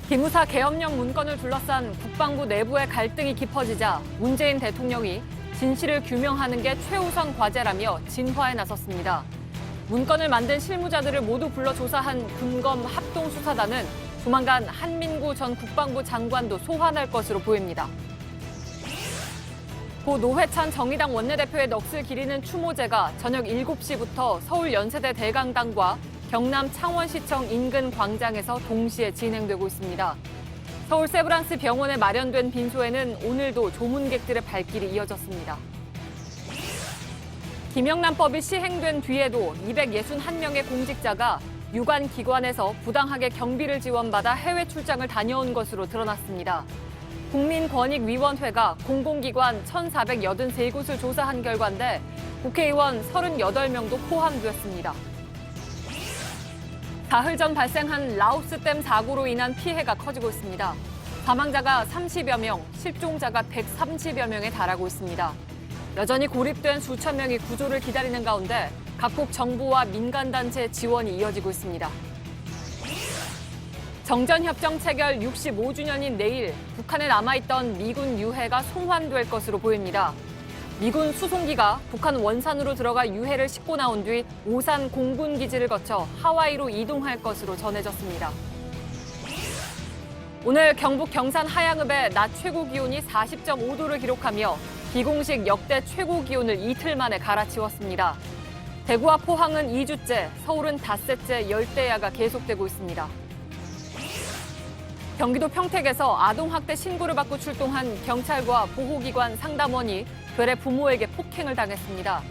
기무사 계엄령 문건을 둘러싼 국방부 내부의 갈등이 깊어지자 문재인 대통령이 진실을 규명하는 게 최우선 과제라며 진화에 나섰습니다. 문건을 만든 실무자들을 모두 불러 조사한 군검 합동수사단은 조만간 한민구 전 국방부 장관도 소환할 것으로 보입니다. 고 노회찬 정의당 원내대표의 넋을 기리는 추모제가 저녁 7시부터 서울 연세대 대강당과 경남 창원시청 인근 광장에서 동시에 진행되고 있습니다. 서울 세브란스 병원에 마련된 빈소에는 오늘도 조문객들의 발길이 이어졌습니다. 김영란법이 시행된 뒤에도 261명의 공직자가 유관 기관에서 부당하게 경비를 지원받아 해외 출장을 다녀온 것으로 드러났습니다. 국민권익위원회가 공공기관 1,483곳을 조사한 결과인데 국회의원 38명도 포함되었습니다. 사흘 전 발생한 라오스댐 사고로 인한 피해가 커지고 있습니다. 사망자가 30여 명, 실종자가 130여 명에 달하고 있습니다. 여전히 고립된 수천 명이 구조를 기다리는 가운데 각국 정부와 민간단체 지원이 이어지고 있습니다. 정전협정 체결 65주년인 내일 북한에 남아있던 미군 유해가 송환될 것으로 보입니다. 미군 수송기가 북한 원산으로 들어가 유해를 싣고 나온 뒤 오산 공군기지를 거쳐 하와이로 이동할 것으로 전해졌습니다. 오늘 경북 경산 하양읍의 낮 최고 기온이 40.5도를 기록하며 비공식 역대 최고 기온을 이틀 만에 갈아치웠습니다. 대구와 포항은 2주째, 서울은 닷새째 열대야가 계속되고 있습니다. 경기도 평택에서 아동학대 신고를 받고 출동한 경찰과 보호기관 상담원이 되레 부모에게 폭행을 당했습니다.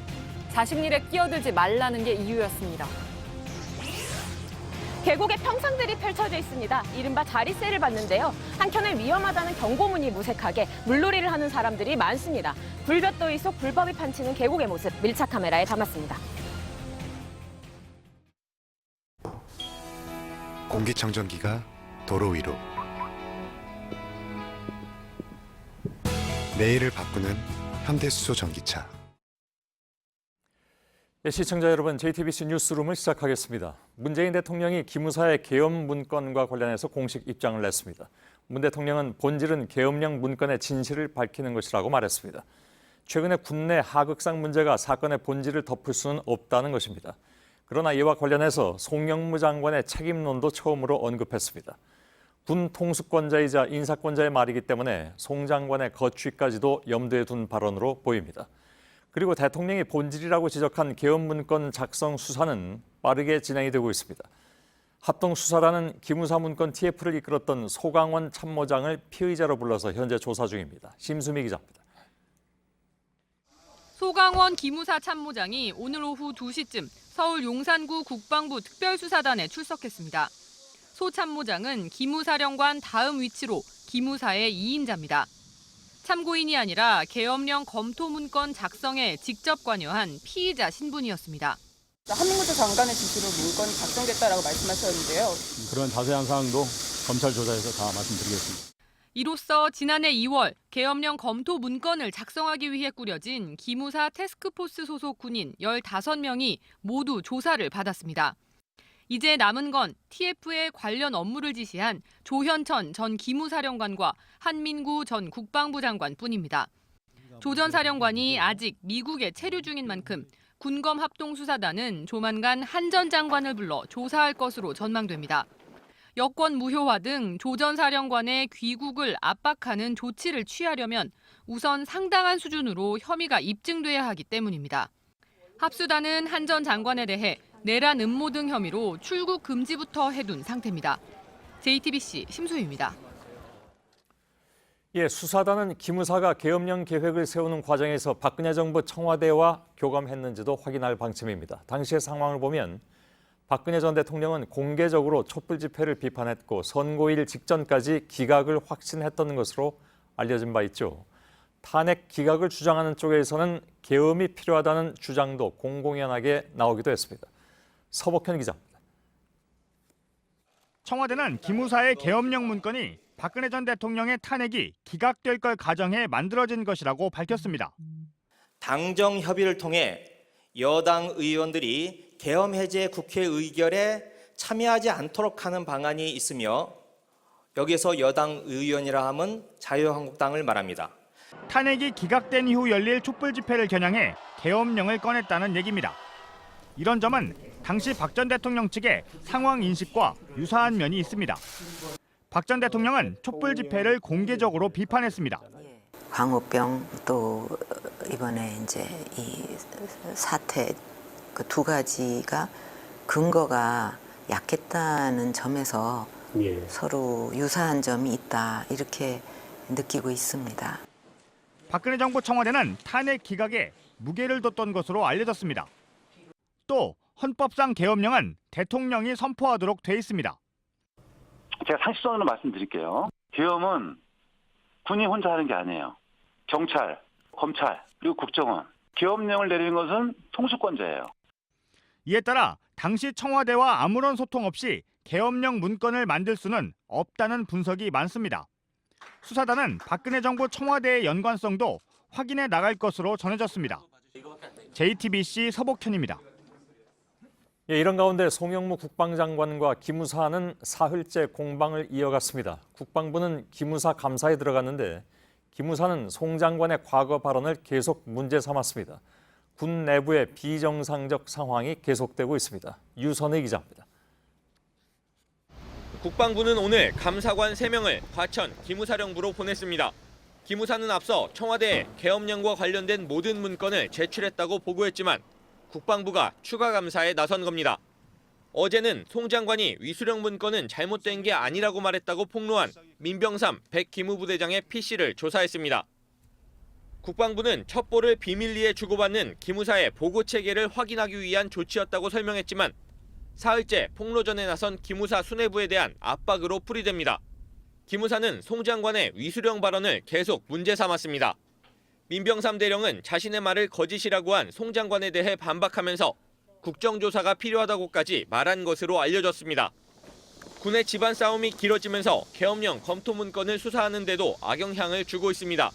자식 일에 끼어들지 말라는 게 이유였습니다. 계곡에 평상들이 펼쳐져 있습니다. 이른바 자리세를 받는데요. 한켠에 위험하다는 경고문이 무색하게 물놀이를 하는 사람들이 많습니다. 불볕더위 속 불법이 판치는 계곡의 모습 밀착 카메라에 담았습니다. 공기청정기가 도로 위로. 내일을 바꾸는 현대수소 전기차. 네, 시청자 여러분, JTBC 뉴스룸을 시작하겠습니다. 문재인 대통령이 기무사의 계엄 문건과 관련해서 공식 입장을 냈습니다. 문 대통령은 본질은 계엄령 문건의 진실을 밝히는 것이라고 말했습니다. 최근에 군내 하극상 문제가 사건의 본질을 덮을 수는 없다는 것입니다. 그러나 이와 관련해서 송영무 장관의 책임론도 처음으로 언급했습니다. 군 통수권자이자 인사권자의 말이기 때문에 송 장관의 거취까지도 염두에 둔 발언으로 보입니다. 그리고 대통령이 본질이라고 지적한 계엄 문건 작성 수사는 빠르게 진행이 되고 있습니다. 합동수사단은 기무사 문건 TF를 이끌었던 소강원 참모장을 피의자로 불러서 현재 조사 중입니다. 심수미 기자입니다. 소강원 기무사 참모장이 오늘 오후 2시쯤 서울 용산구 국방부 특별수사단에 출석했습니다. 소 참모장은 기무사령관 다음 위치로 기무사의 2인자입니다. 참고인이 아니라 계엄령 검토 문건 작성에 직접 관여한 피의자 신분이었습니다. 한민구 장관의 지시로 문건이 작성됐다라고 말씀하셨는데요. 그런 자세한 사항도 검찰 조사에서 다 말씀드리겠습니다. 이로써 지난해 2월 계엄령 검토 문건을 작성하기 위해 꾸려진 기무사 태스크포스 소속 군인 15명이 모두 조사를 받았습니다. 이제 남은 건 TF의 관련 업무를 지시한 조현천 전 기무사령관과 한민구 전 국방부 장관뿐입니다. 조 전 사령관이 아직 미국에 체류 중인 만큼 군검 합동수사단은 조만간 한 전 장관을 불러 조사할 것으로 전망됩니다. 여권 무효화 등 조 전 사령관의 귀국을 압박하는 조치를 취하려면 우선 상당한 수준으로 혐의가 입증돼야 하기 때문입니다. 합수단은 한 전 장관에 대해 내란 음모 등 혐의로 출국 금지부터 해둔 상태입니다. JTBC 심소희입니다. 예, 수사단은 기무사가 계엄령 계획을 세우는 과정에서 박근혜 정부 청와대와 교감했는지도 확인할 방침입니다. 당시의 상황을 보면 박근혜 전 대통령은 공개적으로 촛불 집회를 비판했고 선고일 직전까지 기각을 확신했던 것으로 알려진 바 있죠. 탄핵 기각을 주장하는 쪽에서는 계엄이 필요하다는 주장도 공공연하게 나오기도 했습니다. 서복현 기자입니다. 청와대는 기무사의 계엄령 문건이 박근혜 전 대통령의 탄핵이 기각될 걸 가정해 만들어진 것이라고 밝혔습니다. 당정 협의를 통해 여당 의원들이 계엄 해제 국회 의결에 참여하지 않도록 하는 방안이 있으며 여기서 여당 의원이라 함은 자유한국당을 말합니다. 탄핵이 기각된 이후 열릴 촛불 집회를 겨냥해 계엄령을 꺼냈다는 얘기입니다. 이런 점은 당시 박 전 대통령 측의 상황 인식과 유사한 면이 있습니다. 박 전 대통령은 촛불 집회를 공개적으로 비판했습니다. 광우병 또 이번에 이제 이 사태 그 두 가지가 근거가 약했다는 점에서 서로 유사한 점이 있다 이렇게 느끼고 있습니다. 박근혜 정부 청와대는 탄핵 기각에 무게를 뒀던 것으로 알려졌습니다. 또 헌법상 계엄령은 대통령이 선포하도록 돼 있습니다. 제가 상식선으로 말씀드릴게요. 계엄은 군이 혼자 하는 게 아니에요. 경찰, 검찰, 그리고 국정원. 계엄령을 내리는 것은 통수권자예요. 이에 따라 당시 청와대와 아무런 소통 없이 계엄령 문건을 만들 수는 없다는 분석이 많습니다. 수사단은 박근혜 정부 청와대의 연관성도 확인해 나갈 것으로 전해졌습니다. JTBC 서복현입니다. 예, 이런 가운데 송영무 국방장관과 기무사는 사흘째 공방을 이어갔습니다. 국방부는 기무사 감사에 들어갔는데 기무사는 송 장관의 과거 발언을 계속 문제 삼았습니다. 군 내부의 비정상적 상황이 계속되고 있습니다. 유선의 기자입니다. 국방부는 오늘 감사관 3명을 과천 기무사령부로 보냈습니다. 기무사는 앞서 청와대에 계엄령과 관련된 모든 문건을 제출했다고 보고했지만 국방부가 추가 감사에 나선 겁니다. 어제는 송 장관이 위수령 문건은 잘못된 게 아니라고 말했다고 폭로한 민병삼 백기무부대장의 PC를 조사했습니다. 국방부는 첩보를 비밀리에 주고받는 기무사의 보고 체계를 확인하기 위한 조치였다고 설명했지만 사흘째 폭로전에 나선 기무사 수뇌부에 대한 압박으로 풀이됩니다. 기무사는 송 장관의 위수령 발언을 계속 문제 삼았습니다. 민병삼 대령은 자신의 말을 거짓이라고 한 송 장관에 대해 반박하면서 국정조사가 필요하다고까지 말한 것으로 알려졌습니다. 군의 집안 싸움이 길어지면서 계엄령 검토 문건을 수사하는데도 악영향을 주고 있습니다.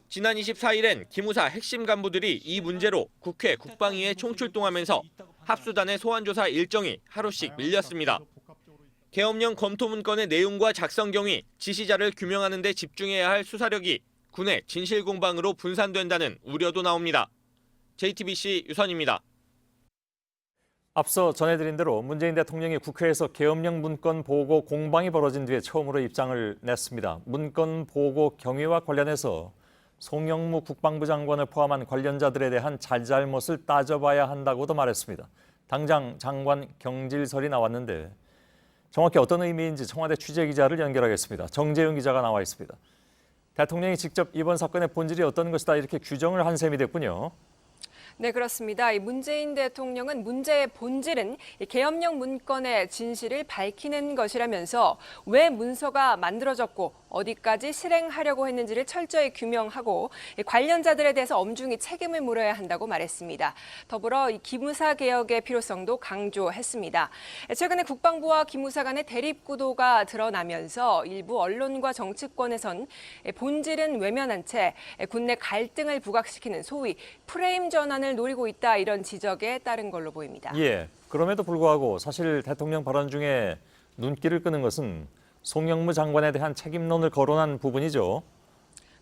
지난 24일엔 기무사 핵심 간부들이 이 문제로 국회 국방위에 총출동하면서 합수단의 소환조사 일정이 하루씩 밀렸습니다. 계엄령 검토 문건의 내용과 작성 경위, 지시자를 규명하는 데 집중해야 할 수사력이 군의 진실 공방으로 분산된다는 우려도 나옵니다. JTBC 유선입니다. 앞서 전해드린 대로 문재인 대통령이 국회에서 계엄령 문건 보고 공방이 벌어진 뒤에 처음으로 입장을 냈습니다. 문건 보고 경위와 관련해서 송영무 국방부 장관을 포함한 관련자들에 대한 잘잘못을 따져봐야 한다고도 말했습니다. 당장 장관 경질설이 나왔는데 정확히 어떤 의미인지 청와대 취재기자를 연결하겠습니다. 정재윤 기자가 나와 있습니다. 대통령이 직접 이번 사건의 본질이 어떤 것이다 이렇게 규정을 한 셈이 됐군요. 네, 그렇습니다. 이 문재인 대통령은 문제의 본질은 이 계엄령 문건의 진실을 밝히는 것이라면서 왜 문서가 만들어졌고 어디까지 실행하려고 했는지를 철저히 규명하고 관련자들에 대해서 엄중히 책임을 물어야 한다고 말했습니다. 더불어 이 기무사 개혁의 필요성도 강조했습니다. 최근에 국방부와 기무사 간의 대립 구도가 드러나면서 일부 언론과 정치권에선 본질은 외면한 채 군내 갈등을 부각시키는 소위 프레임 전환을 노리고 있다 이런 지적에 따른 걸로 보입니다. 예, 그럼에도 불구하고 사실 대통령 발언 중에 눈길을 끄는 것은 송영무 장관에 대한 책임론을 거론한 부분이죠.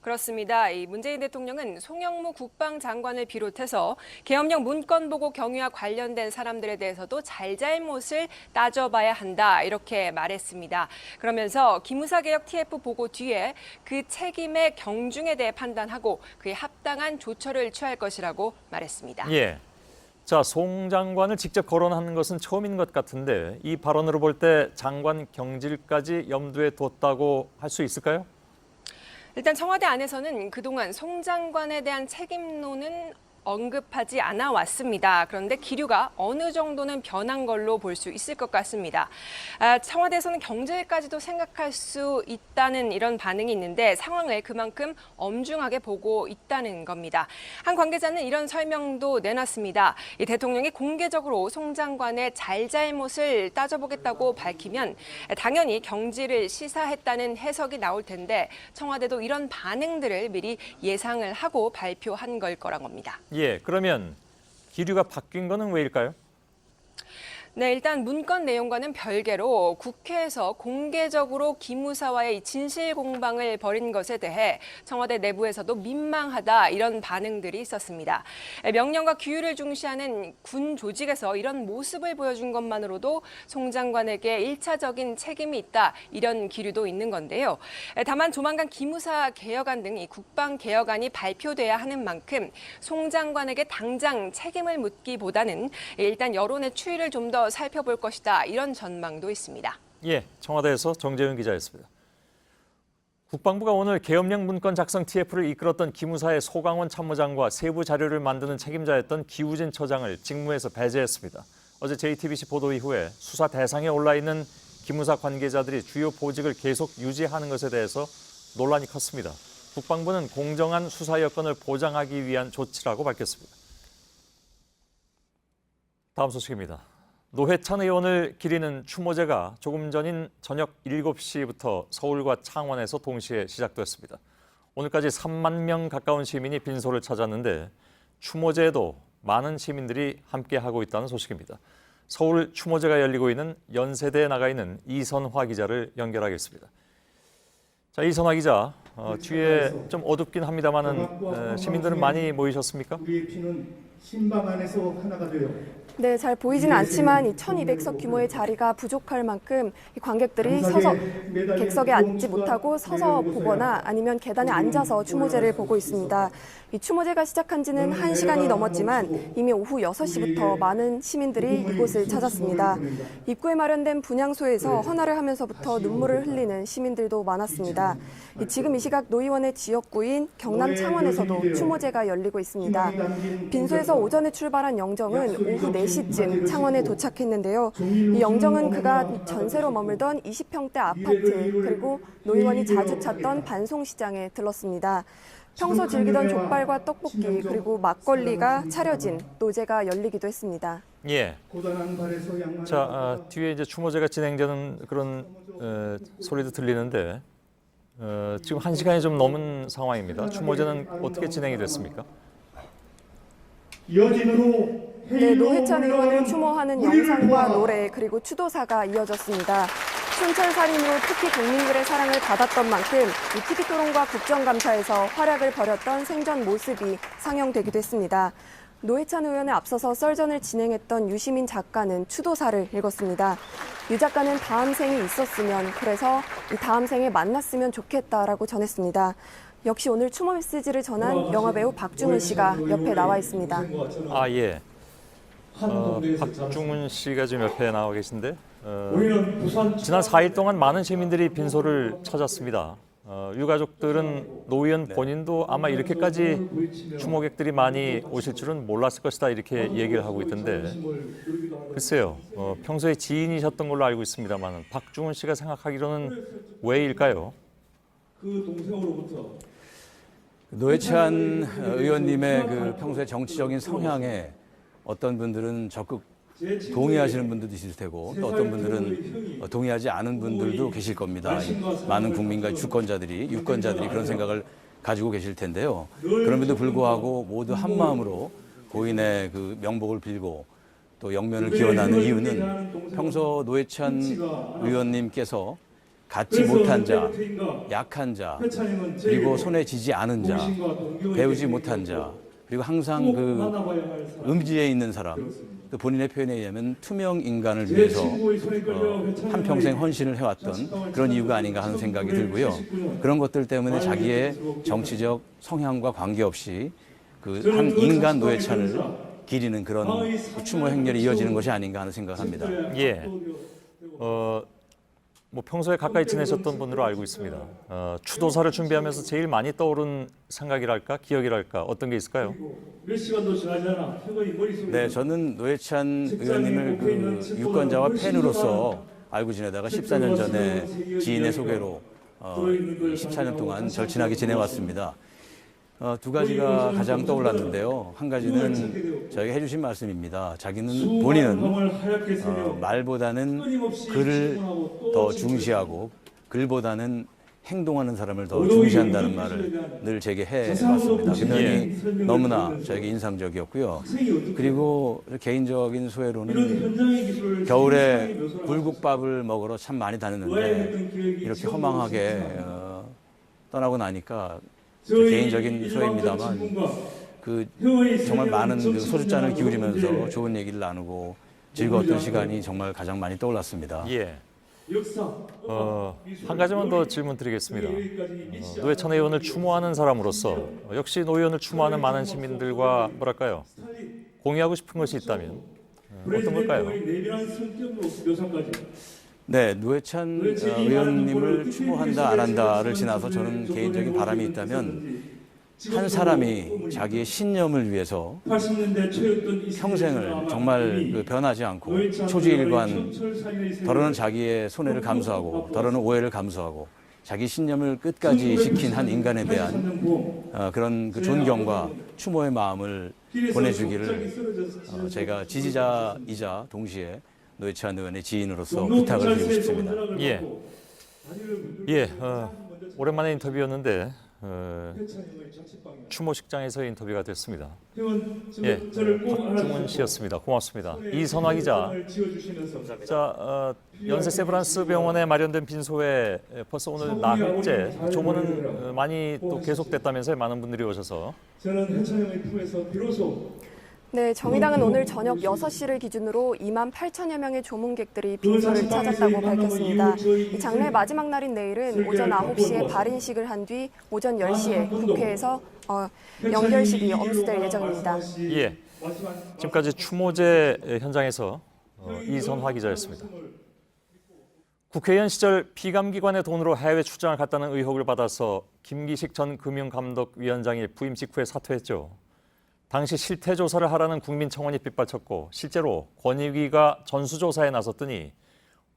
그렇습니다. 이 문재인 대통령은 송영무 국방장관을 비롯해서 계엄령 문건 보고 경위와 관련된 사람들에 대해서도 잘잘못을 따져봐야 한다 이렇게 말했습니다. 그러면서 기무사 개혁 TF 보고 뒤에 그 책임의 경중에 대해 판단하고 그에 합당한 조처를 취할 것이라고 말했습니다. 예. 자, 송 장관을 직접 거론하는 것은 처음인 것 같은데 이 발언으로 볼 때 장관 경질까지 염두에 뒀다고 할 수 있을까요? 일단 청와대 안에서는 그동안 송 장관에 대한 책임론은 언급하지 않아 왔습니다. 그런데 기류가 어느 정도는 변한 걸로 볼 수 있을 것 같습니다. 청와대에서는 경질까지도 생각할 수 있다는 이런 반응이 있는데 상황을 그만큼 엄중하게 보고 있다는 겁니다. 한 관계자는 이런 설명도 내놨습니다. 이 대통령이 공개적으로 송 장관의 잘잘못을 따져보겠다고 밝히면 당연히 경질을 시사했다는 해석이 나올 텐데 청와대도 이런 반응들을 미리 예상을 하고 발표한 걸 거란 겁니다. 예, 그러면 기류가 바뀐 거는 왜일까요? 네, 일단 문건 내용과는 별개로 국회에서 공개적으로 기무사와의 진실 공방을 벌인 것에 대해 청와대 내부에서도 민망하다 이런 반응들이 있었습니다. 명령과 규율을 중시하는 군 조직에서 이런 모습을 보여준 것만으로도 송 장관에게 1차적인 책임이 있다 이런 기류도 있는 건데요. 다만 조만간 기무사 개혁안 등 이 국방 개혁안이 발표돼야 하는 만큼 송 장관에게 당장 책임을 묻기보다는 일단 여론의 추이를 좀 더 살펴볼 것이다 이런 전망도 있습니다. 예, 청와대에서 정재윤 기자였습니다. 국방부가 오늘 계엄령 문건 작성 TF를 이끌었던 기무사의 소강원 참모장과 세부 자료를 만드는 책임자였던 기우진 처장을 직무에서 배제했습니다. 어제 JTBC 보도 이후에 수사 대상에 올라 있는 기무사 관계자들이 주요 보직을 계속 유지하는 것에 대해서 논란이 컸습니다. 국방부는 공정한 수사 여건을 보장하기 위한 조치라고 밝혔습니다. 다음 소식입니다. 노회찬 의원을 기리는 추모제가 조금 전인 저녁 7시부터 서울과 창원에서 동시에 시작됐습니다. 오늘까지 3만 명 가까운 시민이 빈소를 찾았는데 추모제에도 많은 시민들이 함께하고 있다는 소식입니다. 서울 추모제가 열리고 있는 연세대에 나가 있는 이선화 기자를 연결하겠습니다. 자, 이선화 기자, 뒤에 좀 어둡긴 합니다만은 시민들은 많이 모이셨습니까? 우리의 피는 신방 안에서 하나가 되어 네, 잘 보이지는 않지만 이 1200석 규모의 자리가 부족할 만큼 이 관객들이 서서 객석에 앉지 못하고 서서 보거나 아니면 계단에 앉아서 추모제를 보고 있습니다. 이 추모제가 시작한 지는 1시간이 넘었지만 이미 오후 6시부터 많은 시민들이 이곳을 찾았습니다. 입구에 마련된 분향소에서 헌화를 하면서부터 눈물을 흘리는 시민들도 많았습니다. 지금 이 시각 노의원의 지역구인 경남 창원에서도 추모제가 열리고 있습니다. 빈소에서 오전에 출발한 영정은 오후 4시쯤 창원에 도착했는데요. 이 영정은 그가 전세로 머물던 20평대 아파트 그리고 노의원이 자주 찾던 반송시장에 들렀습니다. 평소 즐기던 족발과 떡볶이 그리고 막걸리가 차려진 노제가 열리기도 했습니다. 예. 자, 뒤에 이제 추모제가 진행되는 그런 소리도 들리는데 지금 1시간이 좀 넘은 상황입니다. 추모제는 어떻게 진행이 됐습니까? 네, 노회찬 의원을 추모하는 영상과 노래 그리고 추도사가 이어졌습니다. 춘철살인으로 특히 국민들의 사랑을 받았던 만큼 이 TV토론과 국정감사에서 활약을 벌였던 생전 모습이 상영되기도 했습니다. 노회찬 의원에 앞서서 썰전을 진행했던 유시민 작가는 추도사를 읽었습니다. 유 작가는 다음 생이 있었으면 그래서 이 다음 생에 만났으면 좋겠다라고 전했습니다. 역시 오늘 추모 메시지를 전한 영화배우 박중훈 씨가 옆에 나와 있습니다. 아, 예. 박중훈 씨가 지금 옆에 나와 계신데 지난 4일 동안 많은 시민들이 빈소를 찾았습니다. 유가족들은 노 의원 본인도 아마 이렇게까지 추모객들이 많이 오실 줄은 몰랐을 것이다 이렇게 얘기를 하고 있던데 글쎄요. 평소에 지인이셨던 걸로 알고 있습니다만 박중훈 씨가 생각하기로는 왜일까요? 그 동생으로부터 노회찬 의원님의 그 평소의 정치적인 성향에 어떤 분들은 적극 동의하시는 분들도 있을 테고 또 어떤 분들은 동의하지 않은 분들도 계실 겁니다. 많은 국민과 주권자들이, 유권자들이 그런 생각을 가지고 계실 텐데요. 그럼에도 불구하고 모두 한 마음으로 고인의 그 명복을 빌고 또 영면을 기원하는 이유는 평소 노회찬 의원님께서 갖지 못한 자, 약한 자, 그리고 손에 쥐지 않은 자, 배우지 못한 자, 그리고 항상 그 음지에 있는 사람, 또 본인의 표현에 의하면 투명 인간을 위해서 한평생 헌신을 해왔던 그런 이유가 아닌가 하는 생각이 들고요. 그런 것들 때문에 자기의 정치적 성향과 관계없이 그 한 인간 노회찬을 기리는 그런 추모 행렬이 이어지는 것이 아닌가 하는 생각을 합니다. 예. 뭐 평소에 가까이 지내셨던 분으로 알고 있습니다. 추도사를 준비하면서 제일 많이 떠오른 생각이랄까, 기억이랄까 어떤 게 있을까요? 몇 시간도 지나지 않아 네, 저는 노회찬 의원님을 그 유권자와 팬으로서 알고 지내다가 14년 전에 지인의 소개로 14년 동안 절친하게 지내왔습니다. 두 가지가 가장 떠올랐는데요. 한 가지는 저에게 해주신 말씀입니다. 자기는 본인은 말보다는 글을 더 중시하고 글보다는 행동하는 사람을 더 중시한다는 말을 늘 제게 해왔습니다. 그 면이 너무나 저에게 인상적이었고요. 그리고 개인적인 소회로는 겨울에 굴국밥을 먹으러 참 많이 다녔는데 이렇게 허망하게 떠나고 나니까 개인적인 소회입니다만 그 정말 많은 그 소주잔을 기울이면서 좋은 얘기를 나누고 즐거웠던 시간이 정말 가장 많이 떠올랐습니다. 예. 한 가지만 더 질문 드리겠습니다. 노회찬 의원을 추모하는 사람으로서 역시 노 의원을 추모하는 많은 시민들과 뭐랄까요? 공유하고 싶은 것이 있다면 어떤 걸까요? 네, 노회찬 의원님을 추모한다 안 한다를 지나서 저는 개인적인 바람이 있다면 한 사람이 자기의 신념을 위해서 평생을 정말 변하지 않고 초지일관 더러는 자기의 손해를 감수하고 더러는 오해를 감수하고 자기 신념을 끝까지 지킨 한 인간에 대한 그런 그 존경과 추모의 마음을 보내주기를 제가 지지자이자 동시에 노회찬 의원의 지인으로서 부탁을 드리고 싶습니다. 오랜만에 인터뷰였는데 추모식장에서 인터뷰가 됐습니다. 박중훈 씨였습니다. 고맙습니다. 이선화 기자. 자, 연세 세브란스 병원에 마련된 빈소에 벌써 오늘 나흘째 조문은 많이 또 계속됐다면서요. 많은 분들이 오셔서. 저는 해찬 형의 품에서 비로소 네, 정의당은 오늘 저녁 6시를 기준으로 2만 8천여 명의 조문객들이 빈소를 찾았다고 밝혔습니다. 이 장례 마지막 날인 내일은 오전 9시에 발인식을 한 뒤 오전 10시에 국회에서 연결식이 엄수될 예정입니다. 예, 지금까지 추모제 현장에서 이선화 기자였습니다. 국회의원 시절 피감기관의 돈으로 해외 출장을 갔다는 의혹을 받아서 김기식 전 금융감독위원장이 부임 직후에 사퇴했죠. 당시 실태 조사를 하라는 국민청원이 빗발쳤고 실제로 권익위가 전수조사에 나섰더니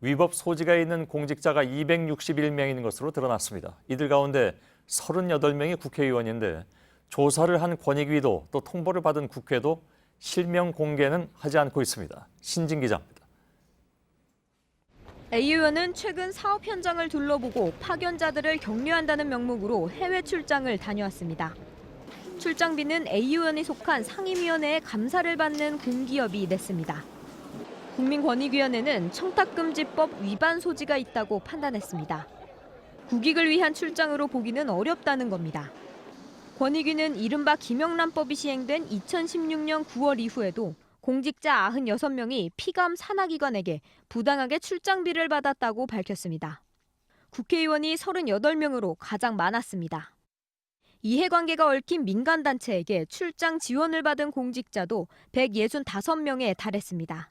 위법 소지가 있는 공직자가 261명인 것으로 드러났습니다. 이들 가운데 38명이 국회의원인데 조사를 한 권익위도 또 통보를 받은 국회도 실명 공개는 하지 않고 있습니다. 신진 기자입니다. A 의원은 최근 사업 현장을 둘러보고 파견자들을 격려한다는 명목으로 해외 출장을 다녀왔습니다. 출장비는 A 의원이 속한 상임위원회의 감사를 받는 공기업이 냈습니다. 국민권익위원회는 청탁금지법 위반 소지가 있다고 판단했습니다. 국익을 위한 출장으로 보기는 어렵다는 겁니다. 권익위는 이른바 김영란법이 시행된 2016년 9월 이후에도 공직자 96명이 피감 산하기관에게 부당하게 출장비를 받았다고 밝혔습니다. 국회의원이 38명으로 가장 많았습니다. 이해관계가 얽힌 민간단체에게 출장 지원을 받은 공직자도 165명에 달했습니다.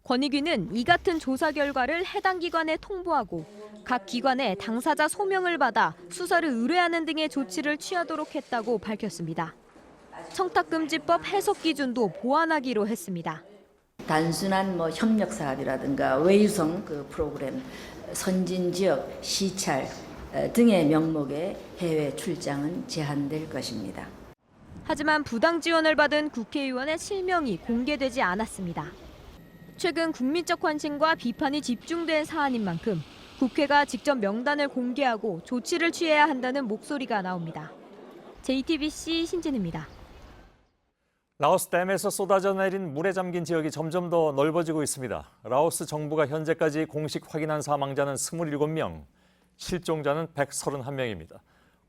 권익위는 이 같은 조사 결과를 해당 기관에 통보하고 각 기관에 당사자 소명을 받아 수사를 의뢰하는 등의 조치를 취하도록 했다고 밝혔습니다. 청탁금지법 해석 기준도 보완하기로 했습니다. 단순한 협력 사업이라든가 외유성 프로그램, 선진 지역, 시찰 등의 명목의 해외 출장은 제한될 것입니다. 하지만 부당 지원을 받은 국회의원의 실명이 공개되지 않았습니다. 최근 국민적 관심과 비판이 집중된 사안인 만큼 국회가 직접 명단을 공개하고 조치를 취해야 한다는 목소리가 나옵니다. JTBC 신진입니다. 라오스 댐에서 쏟아져 내린 물에 잠긴 지역이 점점 더 넓어지고 있습니다. 라오스 정부가 현재까지 공식 확인한 사망자는 27명, 실종자는 131명입니다.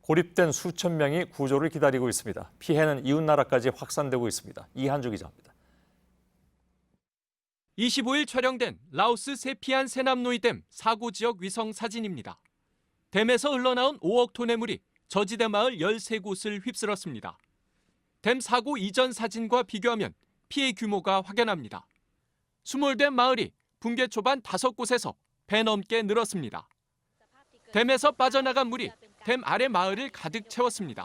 고립된 수천 명이 구조를 기다리고 있습니다. 피해는 이웃나라까지 확산되고 있습니다. 이한주 기자입니다. 25일 촬영된 라오스 세피안 세남노이댐 사고 지역 위성 사진입니다. 댐에서 흘러나온 5억 톤의 물이 저지대 마을 13곳을 휩쓸었습니다. 댐 사고 이전 사진과 비교하면 피해 규모가 확연합니다. 수몰된 마을이 붕괴 초반 5곳에서 배 넘게 늘었습니다. 댐에서 빠져나간 물이 댐 아래 마을을 가득 채웠습니다.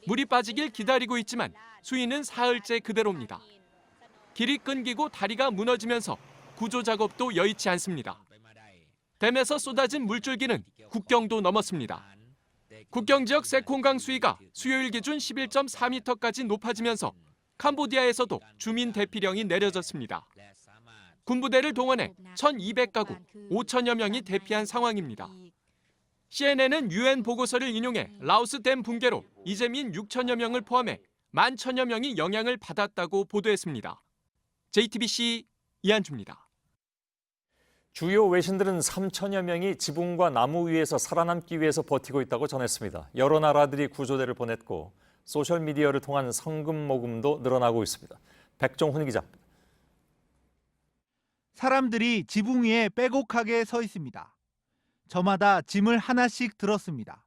물이 빠지길 기다리고 있지만 수위는 사흘째 그대로입니다. 길이 끊기고 다리가 무너지면서 구조 작업도 여의치 않습니다. 댐에서 쏟아진 물줄기는 국경도 넘었습니다. 국경 지역 세콩강 수위가 수요일 기준 11.4m까지 높아지면서 캄보디아에서도 주민 대피령이 내려졌습니다. 군부대를 동원해 1,200가구 5천여 명이 대피한 상황입니다. CNN은 UN 보고서를 인용해 라오스 댐 붕괴로 이재민 6천여 명을 포함해 11,000여 명이 영향을 받았다고 보도했습니다. JTBC 이한주입니다. 주요 외신들은 3천여 명이 지붕과 나무 위에서 살아남기 위해서 버티고 있다고 전했습니다. 여러 나라들이 구조대를 보냈고 소셜미디어를 통한 성금 모금도 늘어나고 있습니다. 백종훈 기자입니다. 사람들이 지붕 위에 빼곡하게 서 있습니다. 저마다 짐을 하나씩 들었습니다.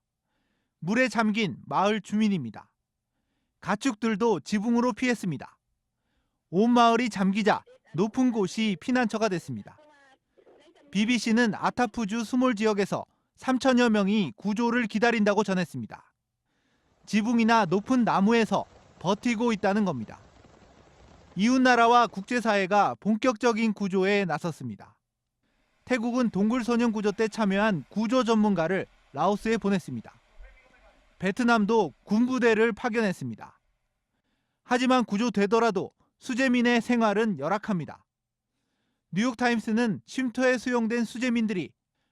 물에 잠긴 마을 주민입니다. 가축들도 지붕으로 피했습니다. 온 마을이 잠기자 높은 곳이 피난처가 됐습니다. BBC는 아타푸주 수몰 지역에서 3천여 명이 구조를 기다린다고 전했습니다. 지붕이나 높은 나무에서 버티고 있다는 겁니다. 이웃나라와 국제사회가 본격적인 구조에 나섰습니다. 태국은 동굴소년 구조 때 참여한 구조 전문가를 라오스에 보냈습니다. 베트남도 군부대를 파견했습니다. 하지만 구조되더라도 수재민의 생활은 열악합니다. 뉴욕타임스는 쉼터에 수용된 수재민들이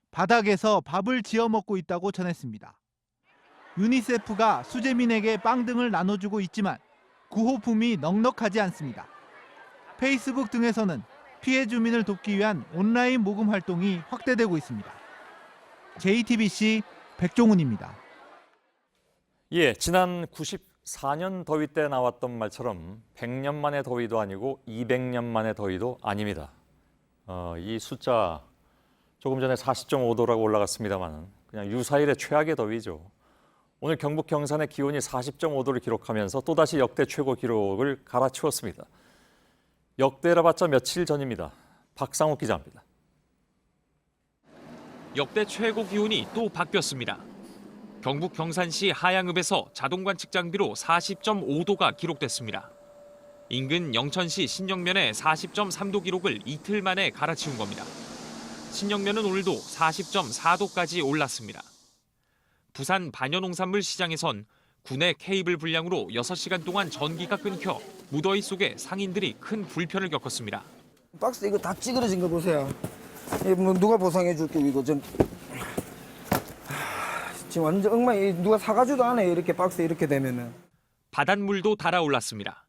바닥에서 밥을 지어 먹고 있다고 전했습니다. 유니세프가 수재민에게 빵 등을 나눠주고 있지만 구호품이 넉넉하지 않습니다. 페이스북 등에서는 피해 주민을 돕기 위한 온라인 모금 활동이 확대되고 있습니다. JTBC 백종훈입니다. 예, 지난 94년 더위 때 나왔던 말처럼 100년 만의 더위도 아니고 200년 만의 더위도 아닙니다. 이 숫자 조금 전에 40.5도라고 올라갔습니다만 그냥 유사일의 최악의 더위죠. 오늘 경북 경산의 기온이 40.5도를 기록하면서 또다시 역대 최고 기록을 갈아치웠습니다. 역대라봤자 며칠 전입니다. 박상욱 기자입니다. 역대 최고 기온이 또 바뀌었습니다. 경북 경산시 하양읍에서 자동관측 장비로 40.5도가 기록됐습니다. 인근 영천시 신영면의 40.3도 기록을 이틀 만에 갈아치운 겁니다. 신영면은 오늘도 40.4도까지 올랐습니다. 부산 반려농산물 시장에선 군의 케이블 불량으로 6시간 동안 전기가 끊겨 무더위 속에 상인들이 큰 불편을 겪었습니다. 박스 이거 다 찌그러진 거 보세요. 뭐 누가 보상해 줄게 이거 지금 완전 엉망이 누가 사가지도 않아요. 이렇게 박스 이렇게 되면은. 바닷물도 달아올랐습니다.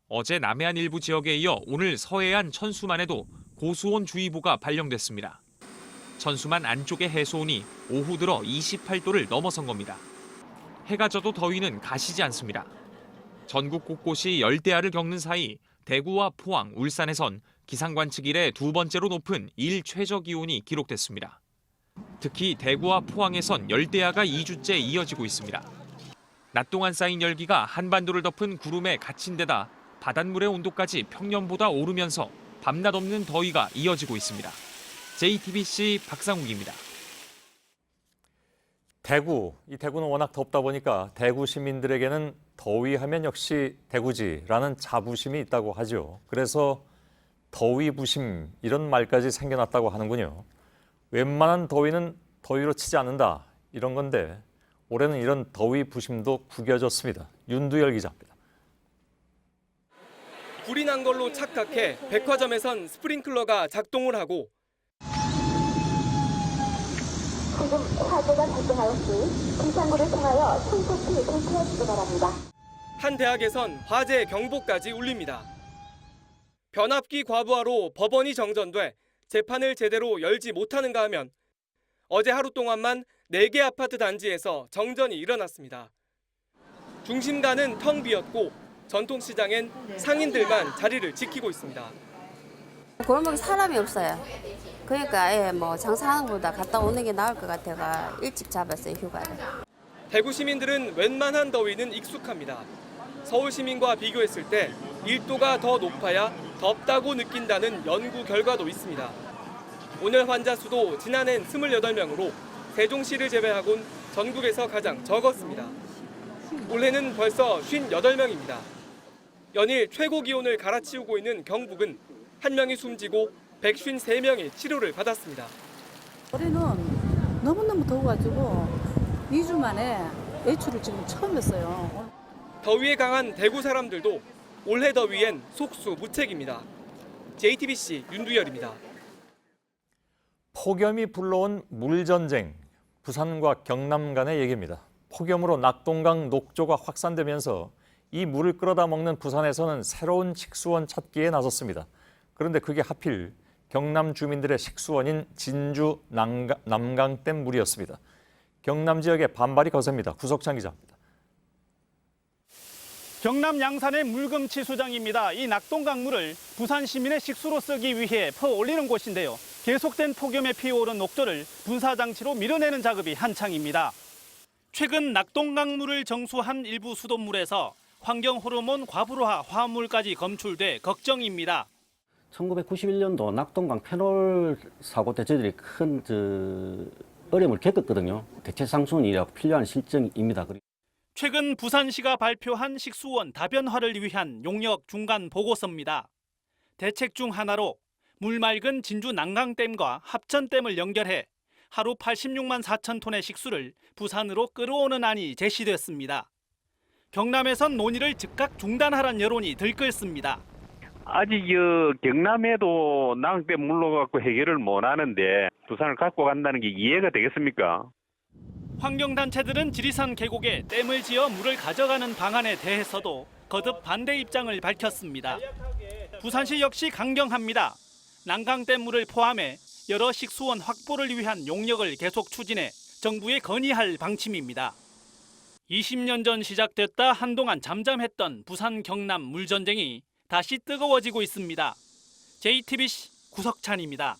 어제 남해안 일부 지역에 이어 오늘 서해안 천수만에도 고수온 주의보가 발령됐습니다. 천수만 안쪽의 해수온이 오후 들어 28도를 넘어선 겁니다. 해가 져도 더위는 가시지 않습니다. 전국 곳곳이 열대야를 겪는 사이 대구와 포항, 울산에선 기상관측 이래 두 번째로 높은 일 최저 기온이 기록됐습니다. 특히 대구와 포항에선 열대야가 2주째 이어지고 있습니다. 낮 동안 쌓인 열기가 한반도를 덮은 구름에 갇힌 데다 바닷물의 온도까지 평년보다 오르면서 밤낮 없는 더위가 이어지고 있습니다. JTBC 박상욱입니다. 이 대구는 워낙 덥다 보니까 대구 시민들에게는 더위하면 역시 대구지라는 자부심이 있다고 하죠. 그래서 더위 부심 이런 말까지 생겨났다고 하는군요. 웬만한 더위는 더위로 치지 않는다 이런 건데 올해는 이런 더위 부심도 구겨졌습니다. 윤두열 기자입니다. 불이 난 걸로 착각해 백화점에선 스프링클러가 작동을 하고 지금 화재가 발생하였으니 비상구를 통하여 신속히 대피하시기 바랍니다. 한 대학에선 화재 경보까지 울립니다. 변압기 과부하로 법원이 정전돼 재판을 제대로 열지 못하는가 하면 어제 하루 동안만 4개 아파트 단지에서 정전이 일어났습니다. 중심가는 텅 비었고 전통시장엔 상인들만 자리를 지키고 있습니다. 골목에 사람이 없어요. 그러니까 뭐 장사하는 것보다 갔다 오는 게 나을 것 같아가 일찍 잡았어요, 휴가를. 대구 시민들은 웬만한 더위는 익숙합니다. 서울 시민과 비교했을 때 1도가 더 높아야 덥다고 느낀다는 연구 결과도 있습니다. 오늘 환자 수도 지난해엔 28명으로 세종시를 제외하곤 전국에서 가장 적었습니다. 올해는 벌써 58명입니다. 연일 최고 기온을 갈아치우고 있는 경북은 1명이 숨지고 153명이 치료를 받았습니다. 올해는 너무너무 더워가지고 2주 만에 외출을 지금 처음 했어요. 더위에 강한 대구 사람들도 올해 더위엔 속수무책입니다. JTBC 윤두열입니다. 폭염이 불러온 물전쟁. 부산과 경남 간의 얘기입니다. 폭염으로 낙동강 녹조가 확산되면서 이 물을 끌어다 먹는 부산에서는 새로운 식수원 찾기에 나섰습니다. 그런데 그게 하필 경남 주민들의 식수원인 진주 남강댐 물이었습니다. 경남 지역의 반발이 거셉니다. 구석찬 기자입니다. 경남 양산의 물금치 수장입니다. 이 낙동강물을 부산 시민의 식수로 쓰기 위해 퍼올리는 곳인데요. 계속된 폭염에 피어오른 녹조를 분사장치로 밀어내는 작업이 한창입니다. 최근 낙동강물을 정수한 일부 수돗물에서 환경호르몬 과부로화 화합물까지 검출돼 걱정입니다. 1991년도 낙동강 페놀 사고 때 저희들이 큰 어려움을 겪었거든요. 대체 상수원이라고 필요한 실정입니다. 최근 부산시가 발표한 식수원 다변화를 위한 용역 중간 보고서입니다. 대책 중 하나로 물 맑은 진주 남강댐과 합천댐을 연결해 하루 86만 4천 톤의 식수를 부산으로 끌어오는 안이 제시됐습니다. 경남에선 논의를 즉각 중단하라는 여론이 들끓습니다. 아직 경남에도 남강댐 물로 갖고 해결을 못 하는데 부산을 갖고 간다는 게 이해가 되겠습니까? 환경단체들은 지리산 계곡에 댐을 지어 물을 가져가는 방안에 대해서도 거듭 반대 입장을 밝혔습니다. 부산시 역시 강경합니다. 남강댐 물을 포함해 여러 식수원 확보를 위한 용역을 계속 추진해 정부에 건의할 방침입니다. 20년 전 시작됐다 한동안 잠잠했던 부산 경남 물전쟁이 다시 뜨거워지고 있습니다. JTBC 구석찬입니다.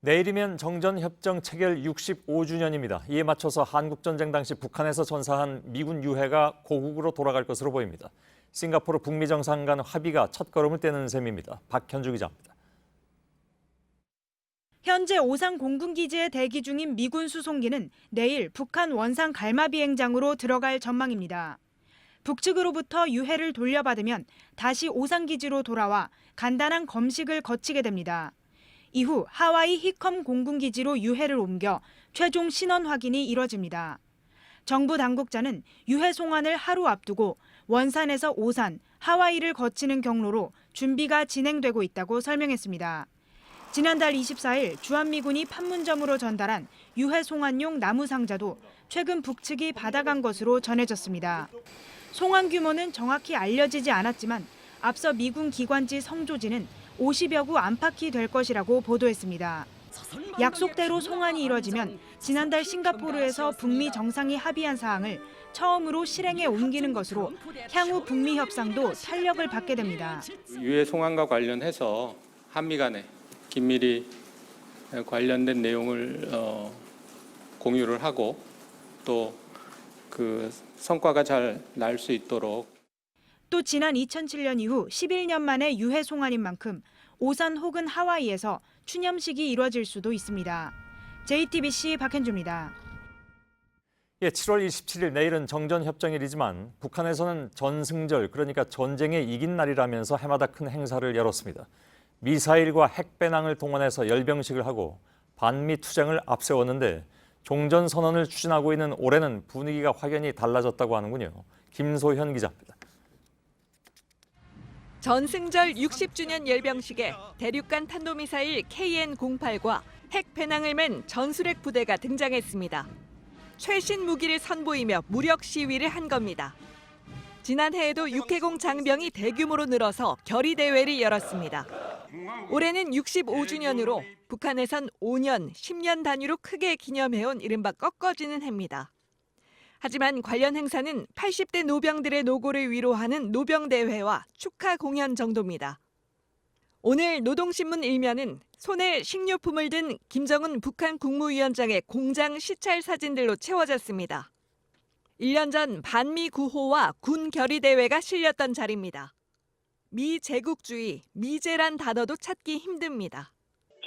내일이면 정전협정 체결 65주년입니다. 이에 맞춰서 한국전쟁 당시 북한에서 전사한 미군 유해가 고국으로 돌아갈 것으로 보입니다. 싱가포르 북미 정상 간 합의가 첫걸음을 떼는 셈입니다. 박현주 기자입니다. 현재 오산 공군기지에 대기 중인 미군 수송기는 내일 북한 원산 갈마 비행장으로 들어갈 전망입니다. 북측으로부터 유해를 돌려받으면 다시 오산기지로 돌아와 간단한 검식을 거치게 됩니다. 이후 하와이 히컴 공군기지로 유해를 옮겨 최종 신원 확인이 이뤄집니다. 정부 당국자는 유해 송환을 하루 앞두고 원산에서 오산, 하와이를 거치는 경로로 준비가 진행되고 있다고 설명했습니다. 지난달 24일 주한미군이 판문점으로 전달한 유해 송환용 나무 상자도 최근 북측이 받아간 것으로 전해졌습니다. 송환 규모는 정확히 알려지지 않았지만 앞서 미군 기관지 성조지는 50여 구 안팎이 될 것이라고 보도했습니다. 약속대로 송환이 이뤄지면 지난달 싱가포르에서 북미 정상이 합의한 사항을 처음으로 실행에 옮기는 것으로 향후 북미 협상도 탄력을 받게 됩니다. 유해 송환과 관련해서 한미 간에 긴밀히 관련된 내용을 공유를 하고 또 그 성과가 잘 날 수 있도록. 또 지난 2007년 이후 11년 만에 유해 송환인 만큼 오산 혹은 하와이에서 추념식이 이뤄질 수도 있습니다. JTBC 박현주입니다. 7월 27일 내일은 정전협정일이지만 북한에서는 전승절, 그러니까 전쟁에 이긴 날이라면서 해마다 큰 행사를 열었습니다. 미사일과 핵배낭을 동원해서 열병식을 하고 반미 투쟁을 앞세웠는데 종전선언을 추진하고 있는 올해는 분위기가 확연히 달라졌다고 하는군요. 김소현 기자입니다. 전승절 60주년 열병식에 대륙간 탄도미사일 KN-08과 핵 배낭을 맨 전술핵 부대가 등장했습니다. 최신 무기를 선보이며 무력 시위를 한 겁니다. 지난해에도 육해공 장병이 대규모로 늘어서 결의 대회를 열었습니다. 올해는 65주년으로 북한에선 5년, 10년 단위로 크게 기념해온 이른바 꺾어지는 해입니다. 하지만 관련 행사는 80대 노병들의 노고를 위로하는 노병대회와 축하 공연 정도입니다. 오늘 노동신문 일면은 손에 식료품을 든 김정은 북한 국무위원장의 공장 시찰 사진들로 채워졌습니다. 1년 전 반미 구호와 군 결의대회가 실렸던 자리입니다. 미제국주의, 미제란 단어도 찾기 힘듭니다.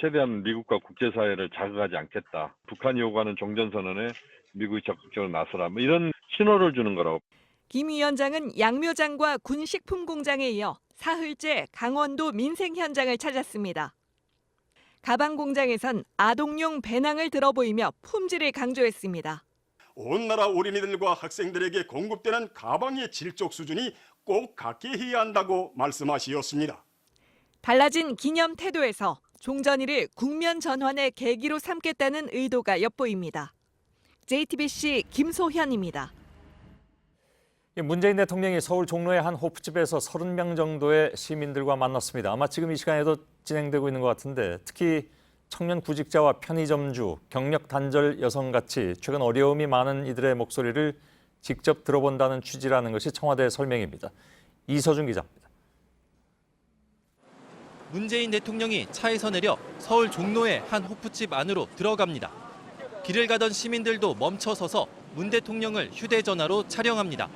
최대한 미국과 국제사회를 자극하지 않겠다. 북한이 요구하는 종전선언에 미국이 적극적으로 나서라. 이런 신호를 주는 거라고. 김 위원장은 양묘장과 군식품공장에 이어 사흘째 강원도 민생 현장을 찾았습니다. 가방 공장에선 아동용 배낭을 들어보이며 품질을 강조했습니다. 온 나라 어린이들과 학생들에게 공급되는 가방의 질적 수준이 꼭 같게 해야 한다고 말씀하시었습니다. 달라진 기념 태도에서 종전이를 국면 전환의 계기로 삼겠다는 의도가 엿보입니다. JTBC 김소현입니다. 문재인 대통령이 서울 종로의 한 호프집에서 30명 정도의 시민들과 만났습니다. 아마 지금 이 시간에도 진행되고 있는 것 같은데 특히 청년 구직자와 편의점주, 경력 단절 여성같이 최근 어려움이 많은 이들의 목소리를 직접 들어본다는 취지라는 것이 청와대의 설명입니다. 이서준 기자입니다. 문재인 대통령이 차에서 내려 서울 종로의 한 호프집 안으로 들어갑니다. 길을 가던 시민들도 멈춰서서 문 대통령을 휴대전화로 촬영합니다.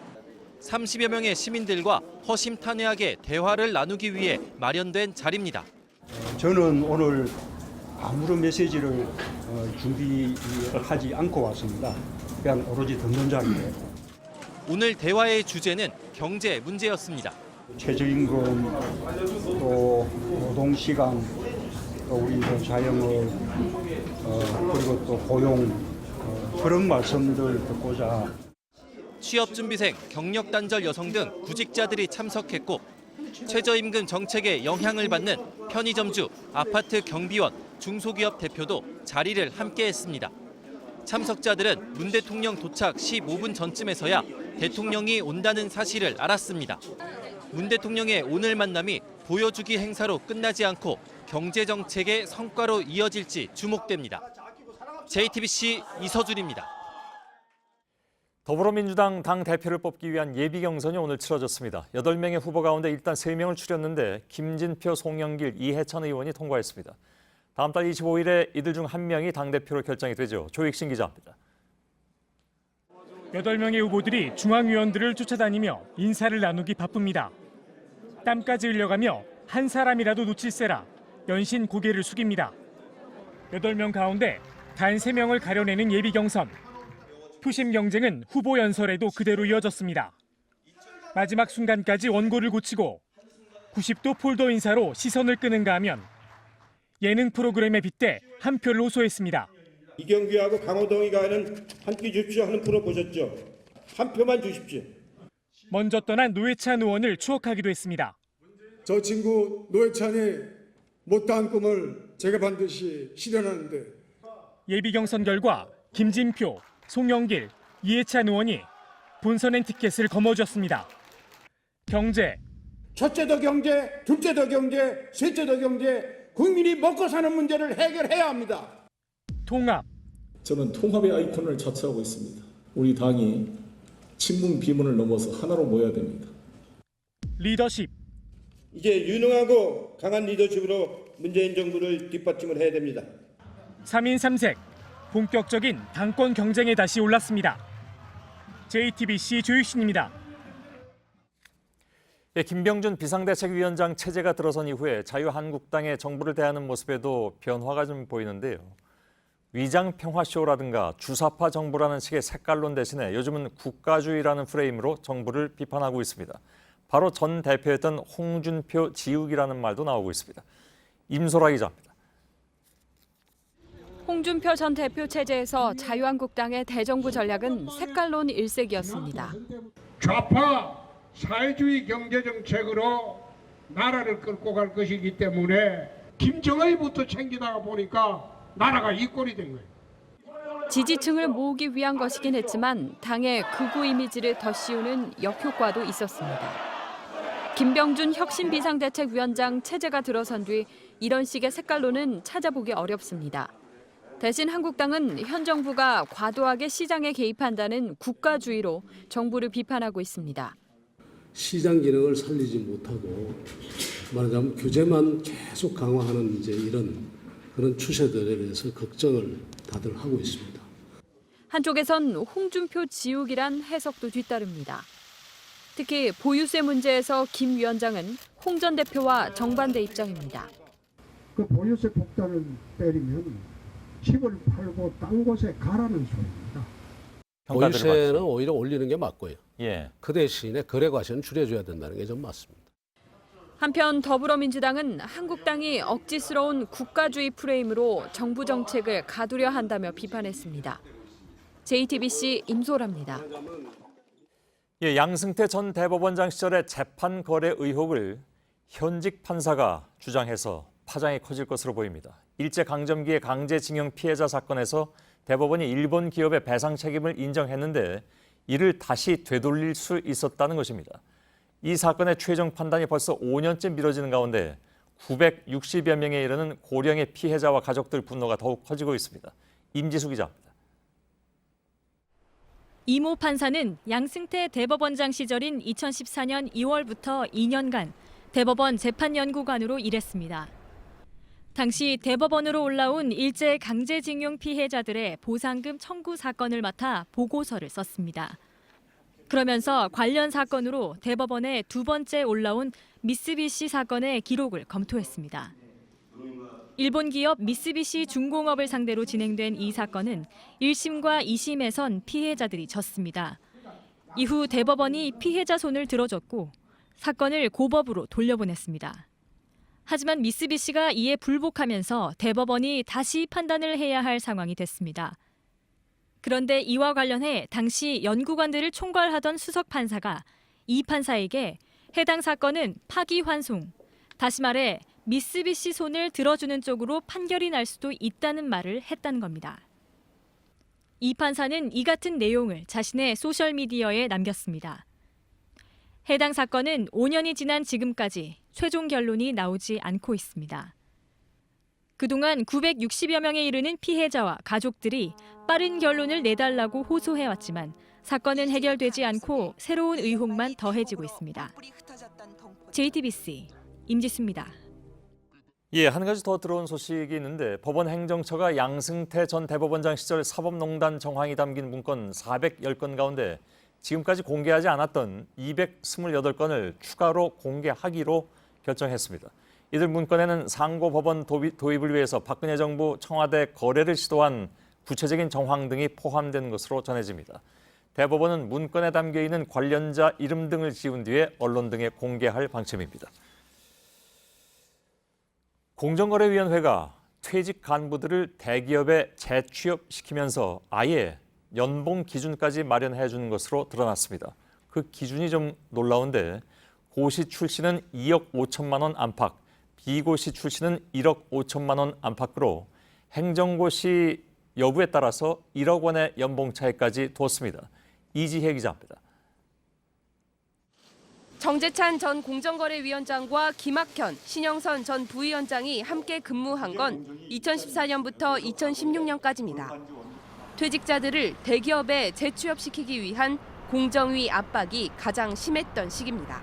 30여 명의 시민들과 허심탄회하게 대화를 나누기 위해 마련된 자리입니다. 저는 오늘 아무런 메시지를 준비하지 않고 왔습니다. 그냥 오로지 듣는 자리에. 오늘 대화의 주제는 경제 문제였습니다. 최저임금, 또 노동시간, 또 우리 자영업, 그리고 또 고용, 그런 말씀들 듣고자. 취업준비생, 경력단절 여성 등 구직자들이 참석했고 최저임금 정책에 영향을 받는 편의점주, 아파트 경비원, 중소기업 대표도 자리를 함께했습니다. 참석자들은 문 대통령 도착 15분 전쯤에서야 대통령이 온다는 사실을 알았습니다. 문 대통령의 오늘 만남이 보여주기 행사로 끝나지 않고 경제정책의 성과로 이어질지 주목됩니다. JTBC 이서준입니다. 더불어민주당 당대표를 뽑기 위한 예비경선이 오늘 치러졌습니다. 8명의 후보 가운데 일단 3명을 추렸는데 김진표, 송영길, 이해찬 의원이 통과했습니다. 다음 달 25일에 이들 중 1명이 당대표로 결정이 되죠. 조익신 기자입니다. 8명의 후보들이 중앙위원들을 쫓아다니며 인사를 나누기 바쁩니다. 땀까지 흘려가며 한 사람이라도 놓칠세라 연신 고개를 숙입니다. 8명 가운데 단 3명을 가려내는 예비경선. 표심 경쟁은 후보 연설에도 그대로 이어졌습니다. 마지막 순간까지 원고를 고치고 90도 폴더 인사로 시선을 끄는가 하면 예능 프로그램에 빗대 한 표를 호소했습니다. 이경규하고 강호동이가 하는 한 끼 줍쇼 하는 프로 보셨죠? 한 표만 주십시오. 먼저 떠난 노회찬 의원을 추억하기도 했습니다. 저 친구 노회찬이 못다한 꿈을 제가 반드시 실현하는데. 예비경선 결과 김진표, 송영길, 이해찬 의원이 본선행 티켓을 거머쥐었습니다. 경제. 첫째 더 경제, 둘째 더 경제, 셋째 더 경제, 국민이 먹고 사는 문제를 해결해야 합니다. 통합. 저는 통합의 아이콘을 자처하고 있습니다. 우리 당이 친문 비문을 넘어서 하나로 모여야 됩니다. 리더십. 이제 유능하고 강한 리더십으로 문재인 정부를 뒷받침을 해야 됩니다. 3인 3색. 본격적인 당권 경쟁에 다시 올랐습니다. JTBC 조익신입니다. 김병준 비상대책위원장 체제가 들어선 이후에 자유한국당의 정부를 대하는 모습에도 변화가 좀 보이는데요. 위장평화쇼라든가 주사파 정부라는 식의 색깔론 대신에 요즘은 국가주의라는 프레임으로 정부를 비판하고 있습니다. 바로 전 대표였던 홍준표 지우기라는 말도 나오고 있습니다. 임소라 기자입니다. 홍준표 전 대표 체제에서 자유한국당의 대정부 전략은 색깔론 일색이었습니다. 좌파 사회주의 경제정책으로 나라를 끌고 갈 것이기 때문에 김정은부터 챙기다가 보니까 나라가 이 꼴이 된 거예요. 지지층을 모으기 위한 것이긴 했지만 당의 극우 이미지를 더 씌우는 역효과도 있었습니다. 김병준 혁신비상대책위원장 체제가 들어선 뒤 이런 식의 색깔론은 찾아보기 어렵습니다. 대신 한국당은 현 정부가 과도하게 시장에 개입한다는 국가주의로 정부를 비판하고 있습니다. 시장 기능을 살리지 못하고 말하자면 규제만 계속 강화하는 이런 그런 추세들에 대해서 걱정을 다들 하고 있습니다. 한쪽에선 홍준표 지우기란 해석도 뒤따릅니다. 특히 보유세 문제에서 김 위원장은 홍 전 대표와 정반대 입장입니다. 그 보유세 폭탄을 때리면 집을 팔고 딴 곳에 가라는 소리입니다. 보유세는 오히려 올리는 게 맞고요. 예. 그 대신에 거래 과세는 줄여줘야 된다는 게 좀 맞습니다. 한편 더불어민주당은 한국당이 억지스러운 국가주의 프레임으로 정부 정책을 가두려 한다며 비판했습니다. JTBC 임소라입니다. 예, 양승태 전 대법원장 시절의 재판 거래 의혹을 현직 판사가 주장해서 파장이 커질 것으로 보입니다. 일제강점기의 강제징용 피해자 사건에서 대법원이 일본 기업의 배상 책임을 인정했는데 이를 다시 되돌릴 수 있었다는 것입니다. 이 사건의 최종 판단이 벌써 5년째 미뤄지는 가운데 960여 명에 이르는 고령의 피해자와 가족들 분노가 더욱 커지고 있습니다. 임지수 기자입니다. 이모 판사는 양승태 대법원장 시절인 2014년 2월부터 2년간 대법원 재판연구관으로 일했습니다. 당시 대법원으로 올라온 일제 강제징용 피해자들의 보상금 청구 사건을 맡아 보고서를 썼습니다. 그러면서 관련 사건으로 대법원에 두 번째 올라온 미쓰비시 사건의 기록을 검토했습니다. 일본 기업 미쓰비시 중공업을 상대로 진행된 이 사건은 1심과 2심에선 피해자들이 졌습니다. 이후 대법원이 피해자 손을 들어줬고 사건을 고법으로 돌려보냈습니다. 하지만 미쓰비시가 이에 불복하면서 대법원이 다시 판단을 해야 할 상황이 됐습니다. 그런데 이와 관련해 당시 연구관들을 총괄하던 수석 판사가 이 판사에게 해당 사건은 파기환송, 다시 말해 미쓰비시 손을 들어주는 쪽으로 판결이 날 수도 있다는 말을 했다는 겁니다. 이 판사는 이 같은 내용을 자신의 소셜미디어에 남겼습니다. 해당 사건은 5년이 지난 지금까지 최종 결론이 나오지 않고 있습니다. 그동안 960여 명에 이르는 피해자와 가족들이 빠른 결론을 내달라고 호소해왔지만 사건은 해결되지 않고 새로운 의혹만 더해지고 있습니다. JTBC 임지수입니다. 한 가지 더 들어온 소식이 있는데 법원 행정처가 양승태 전 대법원장 시절 사법농단 정황이 담긴 문건 410건 가운데 지금까지 공개하지 않았던 228건을 추가로 공개하기로 결정했습니다. 이들 문건에는 상고법원 도입을 위해서 박근혜 정부 청와대 거래를 시도한 구체적인 정황 등이 포함된 것으로 전해집니다. 대법원은 문건에 담겨있는 관련자 이름 등을 지운 뒤에 언론 등에 공개할 방침입니다. 공정거래위원회가 퇴직 간부들을 대기업에 재취업시키면서 아예 연봉 기준까지 마련해 주는 것으로 드러났습니다. 그 기준이 좀 놀라운데 고시 출신은 2억 5천만 원 안팎, 비고시 출신은 1억 5천만 원 안팎으로 행정고시 여부에 따라서 1억 원의 연봉 차이까지 뒀습니다. 이지혜 기자입니다. 정재찬 전 공정거래위원장과 김학현, 신영선 전 부위원장이 함께 근무한 건 2014년부터 2016년까지입니다. 퇴직자들을 대기업에 재취업시키기 위한 공정위 압박이 가장 심했던 시기입니다.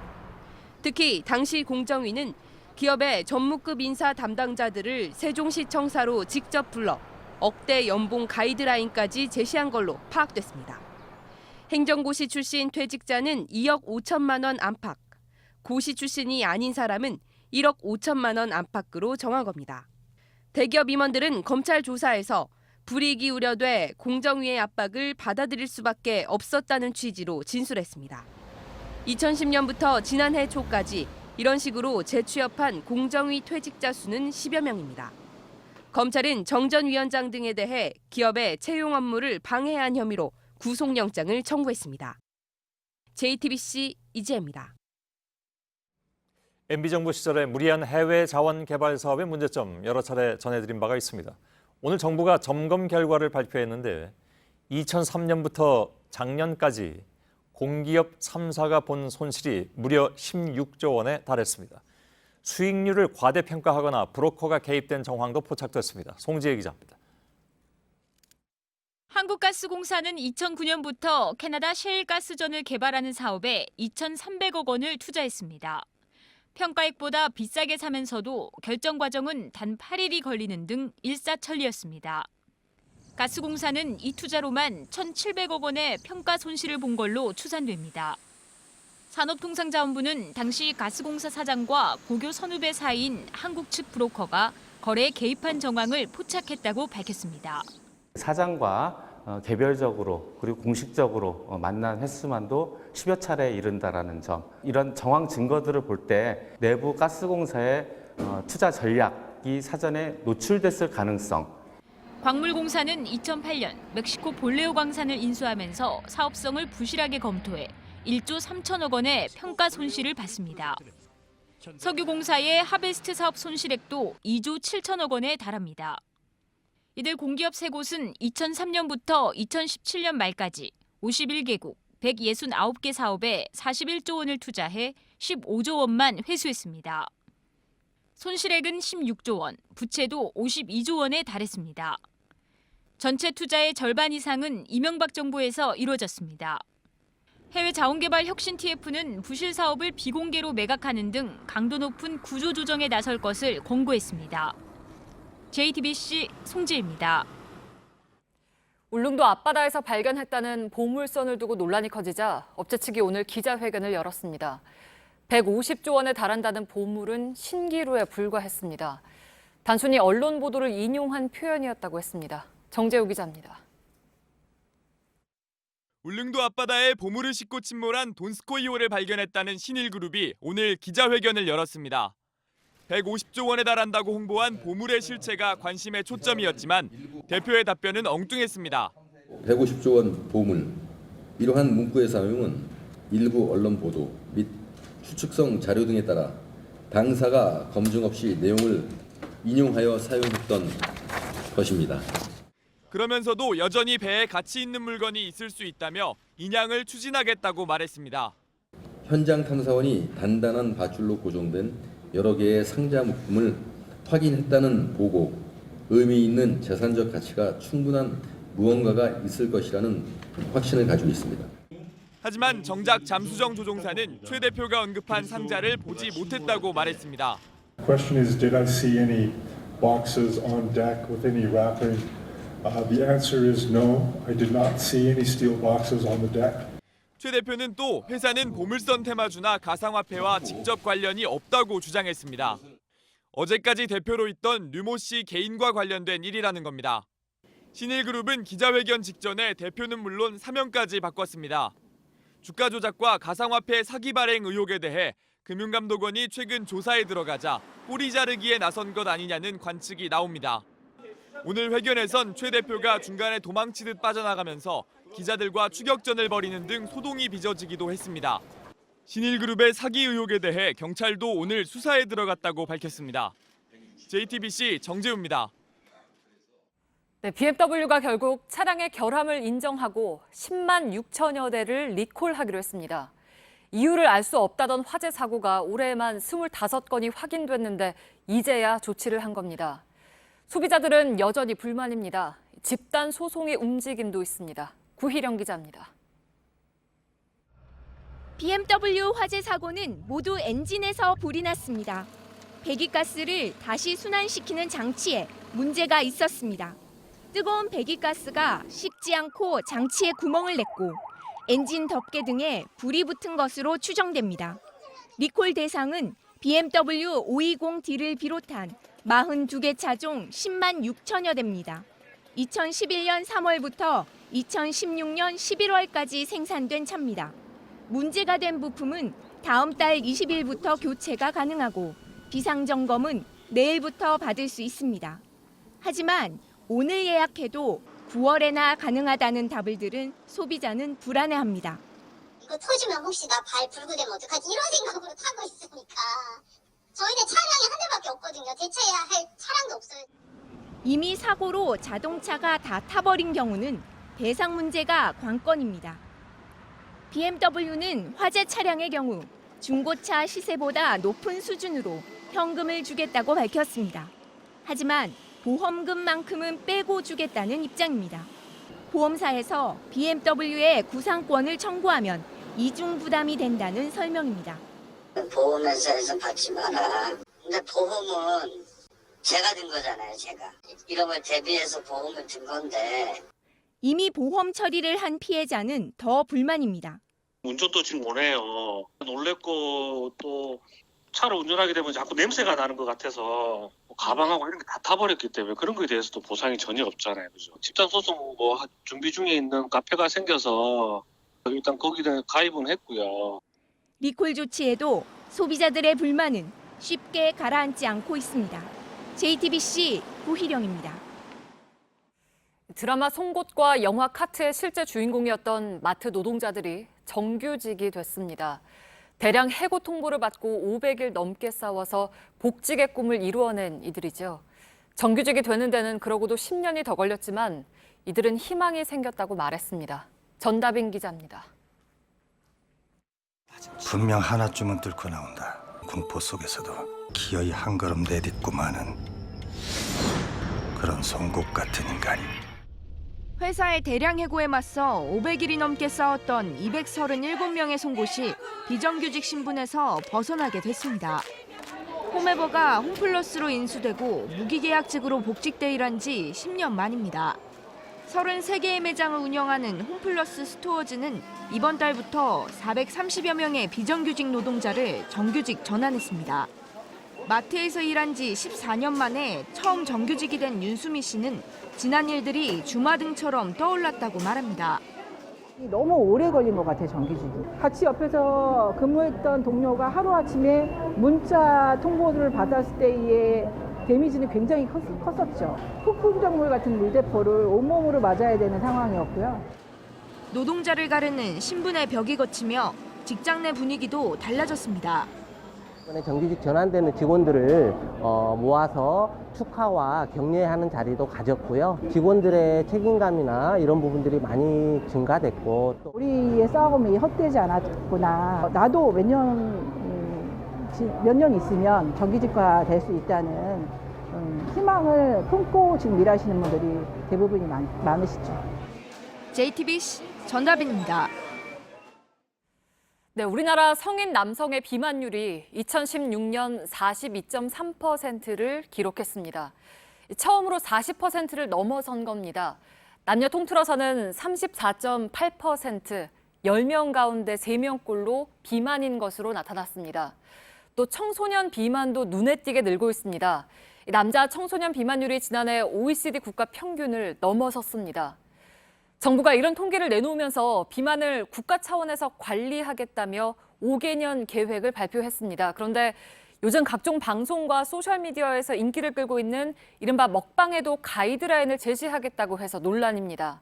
특히 당시 공정위는 기업의 전무급 인사 담당자들을 세종시청사로 직접 불러 억대 연봉 가이드라인까지 제시한 걸로 파악됐습니다. 행정고시 출신 퇴직자는 2억 5천만 원 안팎, 고시 출신이 아닌 사람은 1억 5천만 원 안팎으로 정한 겁니다. 대기업 임원들은 검찰 조사에서 불이익이 우려돼 공정위의 압박을 받아들일 수밖에 없었다는 취지로 진술했습니다. 2010년부터 지난해 초까지 이런 식으로 재취업한 공정위 퇴직자 수는 10여 명입니다. 검찰은 정 전 위원장 등에 대해 기업의 채용 업무를 방해한 혐의로 구속영장을 청구했습니다. JTBC 이지혜입니다. MB정부 시절의 무리한 해외 자원 개발 사업의 문제점 여러 차례 전해드린 바가 있습니다. 오늘 정부가 점검 결과를 발표했는데 2003년부터 작년까지 공기업 3사가 본 손실이 무려 16조 원에 달했습니다. 수익률을 과대평가하거나 브로커가 개입된 정황도 포착됐습니다. 송지혜 기자입니다. 한국가스공사는 2009년부터 캐나다 셰일가스전을 개발하는 사업에 2,300억 원을 투자했습니다. 평가액보다 비싸게 사면서도 결정 과정은 단 8일이 걸리는 등 일사천리였습니다. 가스공사는 이 투자로만 1,700억 원의 평가 손실을 본 걸로 추산됩니다. 산업통상자원부는 당시 가스공사 사장과 고교 선후배 사이인 한국 측 브로커가 거래에 개입한 정황을 포착했다고 밝혔습니다. 사장과 개별적으로 그리고 공식적으로 만난 횟수만도 10여 차례에 이른다라는 점, 이런 정황 증거들을 볼 때 내부 가스공사의 투자 전략이 사전에 노출됐을 가능성. 광물공사는 2008년 멕시코 볼레오 광산을 인수하면서 사업성을 부실하게 검토해 1조 3천억 원의 평가 손실을 봤습니다. 석유공사의 하베스트 사업 손실액도 2조 7천억 원에 달합니다. 이들 공기업 3곳은 2003년부터 2017년 말까지 51개국 169개 사업에 41조 원을 투자해 15조 원만 회수했습니다. 손실액은 16조 원, 부채도 52조 원에 달했습니다. 전체 투자의 절반 이상은 이명박 정부에서 이루어졌습니다. 해외 자원개발 혁신 TF는 부실 사업을 비공개로 매각하는 등 강도 높은 구조 조정에 나설 것을 권고했습니다. JTBC 송지혜입니다. 울릉도 앞바다에서 발견했다는 보물선을 두고 논란이 커지자 업체 측이 오늘 기자회견을 열었습니다. 150조 원에 달한다는 보물은 신기루에 불과했습니다. 단순히 언론 보도를 인용한 표현이었다고 했습니다. 정재우 기자입니다. 울릉도 앞바다에 보물을 싣고 침몰한 돈스코이호를 발견했다는 신일그룹이 오늘 기자회견을 열었습니다. 150조 원에 달한다고 홍보한 보물의 실체가 관심의 초점이었지만 대표의 답변은 엉뚱했습니다. 150조 원 보물, 이러한 문구의 사용은 일부 언론 보도 및 추측성 자료 등에 따라 당사가 검증 없이 내용을 인용하여 사용했던 것입니다. 그러면서도 여전히 배에 가치 있는 물건이 있을 수 있다며 인양을 추진하겠다고 말했습니다. 현장 탐사원이 단단한 밧줄로 고정된 여러 개의 상자 물품을 확인했다는 보고, 의미 있는 재산적 가치가 충분한 무언가가 있을 것이라는 확신을 가지고 있습니다. 하지만 정작 잠수정 조종사는 최 대표가 언급한 상자를 보지 못했다고 말했습니다. Question is, did I see any boxes on deck with any wrapping? The answer is no. I did not see any steel boxes on the deck. 최 대표는 또 회사는 보물선 테마주나 가상화폐와 직접 관련이 없다고 주장했습니다. 어제까지 대표로 있던 류모 씨 개인과 관련된 일이라는 겁니다. 신일그룹은 기자회견 직전에 대표는 물론 사명까지 바꿨습니다. 주가 조작과 가상화폐 사기 발행 의혹에 대해 금융감독원이 최근 조사에 들어가자 꼬리 자르기에 나선 것 아니냐는 관측이 나옵니다. 오늘 회견에선 최 대표가 중간에 도망치듯 빠져나가면서 기자들과 추격전을 벌이는 등 소동이 빚어지기도 했습니다. 신일그룹의 사기 의혹에 대해 경찰도 오늘 수사에 들어갔다고 밝혔습니다. JTBC 정재우입니다. 네, BMW가 결국 차량의 결함을 인정하고 10만 6천여 대를 리콜하기로 했습니다. 이유를 알 수 없다던 화재 사고가 올해에만 25건이 확인됐는데 이제야 조치를 한 겁니다. 소비자들은 여전히 불만입니다. 집단 소송의 움직임도 있습니다. 구희령 기자입니다. BMW 화재 사고는 모두 엔진에서 불이 났습니다. 배기가스를 다시 순환시키는 장치에 문제가 있었습니다. 뜨거운 배기가스가 식지 않고 장치에 구멍을 냈고 엔진 덮개 등에 불이 붙은 것으로 추정됩니다. 리콜 대상은 BMW 520D를 비롯한 42개 차종 10만 6천여 대입니다. 2011년 3월부터 2016년 11월까지 생산된 차입니다. 문제가 된 부품은 다음 달 20일부터 교체가 가능하고 비상점검은 내일부터 받을 수 있습니다. 하지만 오늘 예약해도 9월에나 가능하다는 답을 들은 소비자는 불안해합니다. 이거 터지면 혹시 나 발 불구되면 어떡하지? 이런 생각으로 타고 있으니까. 저희는 차량이 한 대밖에 없거든요. 대체해야 할 차량도 없어요. 이미 사고로 자동차가 다 타버린 경우는 배상 문제가 관건입니다. BMW는 화재 차량의 경우 중고차 시세보다 높은 수준으로 현금을 주겠다고 밝혔습니다. 하지만 보험금만큼은 빼고 주겠다는 입장입니다. 보험사에서 BMW의 구상권을 청구하면 이중 부담이 된다는 설명입니다. 보험회사에서 받지 마라. 근데 보험은 제가 든 거잖아요, 제가. 이런 걸 대비해서 보험을 든 건데. 이미 보험 처리를 한 피해자는 더 불만입니다. 운전도 지금 못해요. 놀랬고 또 차를 운전하게 되면 자꾸 냄새가 나는 것 같아서 가방하고 이런 게 다 타버렸기 때문에 그런 거에 대해서도 보상이 전혀 없잖아요. 그죠? 집단 소송 뭐 준비 중에 있는 카페가 생겨서 일단 거기다 가입은 했고요. 리콜 조치에도 소비자들의 불만은 쉽게 가라앉지 않고 있습니다. JTBC 구희령입니다. 드라마 송곳과 영화 카트의 실제 주인공이었던 마트 노동자들이 정규직이 됐습니다. 대량 해고 통보를 받고 500일 넘게 싸워서 복직의 꿈을 이루어낸 이들이죠. 정규직이 되는 데는 그러고도 10년이 더 걸렸지만 이들은 희망이 생겼다고 말했습니다. 전다빈 기자입니다. 분명 하나쯤은 뚫고 나온다. 공포 속에서도 기어이 한 걸음 내딛고 마는 그런 송곳 같은 인간이. 회사의 대량 해고에 맞서 500일이 넘게 싸웠던 237명의 송곳이 비정규직 신분에서 벗어나게 됐습니다. 홈에버가 홈플러스로 인수되고 무기계약직으로 복직돼 일한 지 10년 만입니다. 33개의 매장을 운영하는 홈플러스 스토어즈는 이번 달부터 430여 명의 비정규직 노동자를 정규직 전환했습니다. 마트에서 일한 지 14년 만에 처음 정규직이 된 윤수미 씨는 지난 일들이 주마등처럼 떠올랐다고 말합니다. 너무 오래 걸린 것 같아요, 정규직이. 같이 옆에서 근무했던 동료가 하루아침에 문자 통보를 받았을 때의 데미지는 굉장히 컸었죠. 폭풍작물 같은 물대포를 온몸으로 맞아야 되는 상황이었고요. 노동자를 가르는 신분의 벽이 걷히며 직장 내 분위기도 달라졌습니다. 이번에 정규직 전환되는 직원들을 모아서 축하와 격려하는 자리도 가졌고요. 직원들의 책임감이나 이런 부분들이 많이 증가됐고 또 우리의 싸움이 헛되지 않았구나. 나도 몇 년 있으면 정규직화 될 수 있다는 희망을 품고 지금 일하시는 분들이 대부분이 많으시죠. JTBC 전다빈입니다. 네, 우리나라 성인 남성의 비만율이 2016년 42.3%를 기록했습니다. 처음으로 40%를 넘어선 겁니다. 남녀 통틀어서는 34.8%, 10명 가운데 3명꼴로 비만인 것으로 나타났습니다. 또 청소년 비만도 눈에 띄게 늘고 있습니다. 남자 청소년 비만율이 지난해 OECD 국가 평균을 넘어섰습니다. 정부가 이런 통계를 내놓으면서 비만을 국가 차원에서 관리하겠다며 5개년 계획을 발표했습니다. 그런데 요즘 각종 방송과 소셜미디어에서 인기를 끌고 있는 이른바 먹방에도 가이드라인을 제시하겠다고 해서 논란입니다.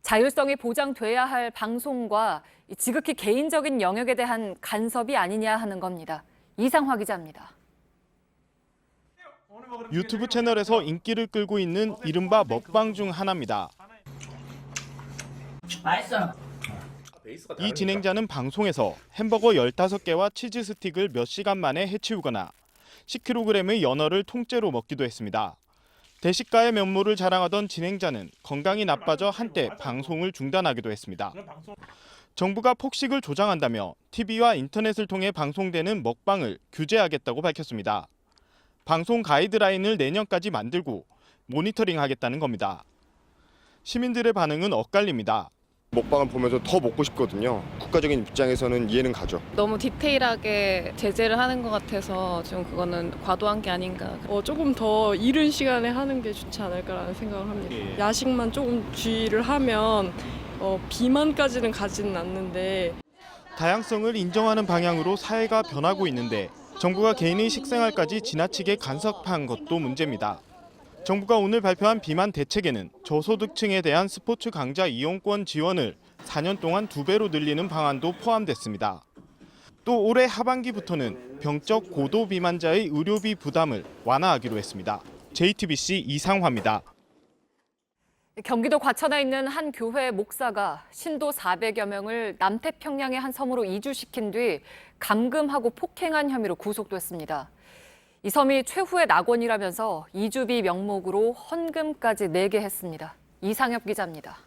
자율성이 보장돼야 할 방송과 지극히 개인적인 영역에 대한 간섭이 아니냐 하는 겁니다. 이상화 기자입니다. 유튜브 채널에서 인기를 끌고 있는 이른바 먹방 중 하나입니다. 맛있어. 이 진행자는 방송에서 햄버거 15개와 치즈 스틱을 몇 시간 만에 해치우거나 10kg의 연어를 통째로 먹기도 했습니다. 대식가의 면모를 자랑하던 진행자는 건강이 나빠져 한때 방송을 중단하기도 했습니다. 정부가 폭식을 조장한다며 TV와 인터넷을 통해 방송되는 먹방을 규제하겠다고 밝혔습니다. 방송 가이드라인을 내년까지 만들고 모니터링하겠다는 겁니다. 시민들의 반응은 엇갈립니다. 먹방을 보면서 더 먹고 싶거든요. 국가적인 입장에서는 이해는 가죠. 너무 디테일하게 제재를 하는 것 같아서 좀 그거는 과도한 게 아닌가. 조금 더 이른 시간에 하는 게 좋지 않을까라는 생각을 합니다. 야식만 조금 주의를 하면 비만까지는 가지는 않는데. 다양성을 인정하는 방향으로 사회가 변하고 있는데 정부가 개인의 식생활까지 지나치게 간섭한 것도 문제입니다. 정부가 오늘 발표한 비만 대책에는 저소득층에 대한 스포츠 강좌 이용권 지원을 4년 동안 2배로 늘리는 방안도 포함됐습니다. 또 올해 하반기부터는 병적 고도 비만자의 의료비 부담을 완화하기로 했습니다. JTBC 이상화입니다. 경기도 과천에 있는 한 교회 목사가 신도 400여 명을 남태평양의 한 섬으로 이주시킨 뒤 감금하고 폭행한 혐의로 구속됐습니다. 이 섬이 최후의 낙원이라면서 이주비 명목으로 헌금까지 내게 했습니다. 이상엽 기자입니다.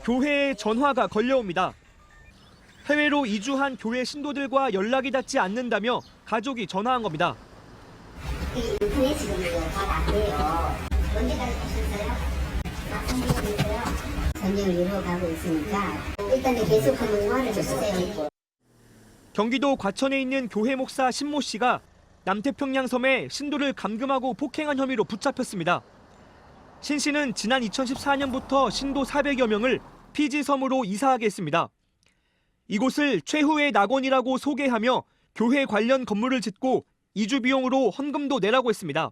교회에 전화가 걸려옵니다. 해외로 이주한 교회 신도들과 연락이 닿지 않는다며 가족이 전화한 겁니다. 인터넷 지금 잘 안 돼요. 언제까지 하셨어요? 막상 있어요. 전쟁을 이루어가고 있으니까 일단 계속 한번 전화를 주세요. 경기도 과천에 있는 교회 목사 신모 씨가 남태평양 섬에 신도를 감금하고 폭행한 혐의로 붙잡혔습니다. 신 씨는 지난 2014년부터 신도 400여 명을 피지 섬으로 이사하게 했습니다. 이곳을 최후의 낙원이라고 소개하며 교회 관련 건물을 짓고 이주 비용으로 헌금도 내라고 했습니다.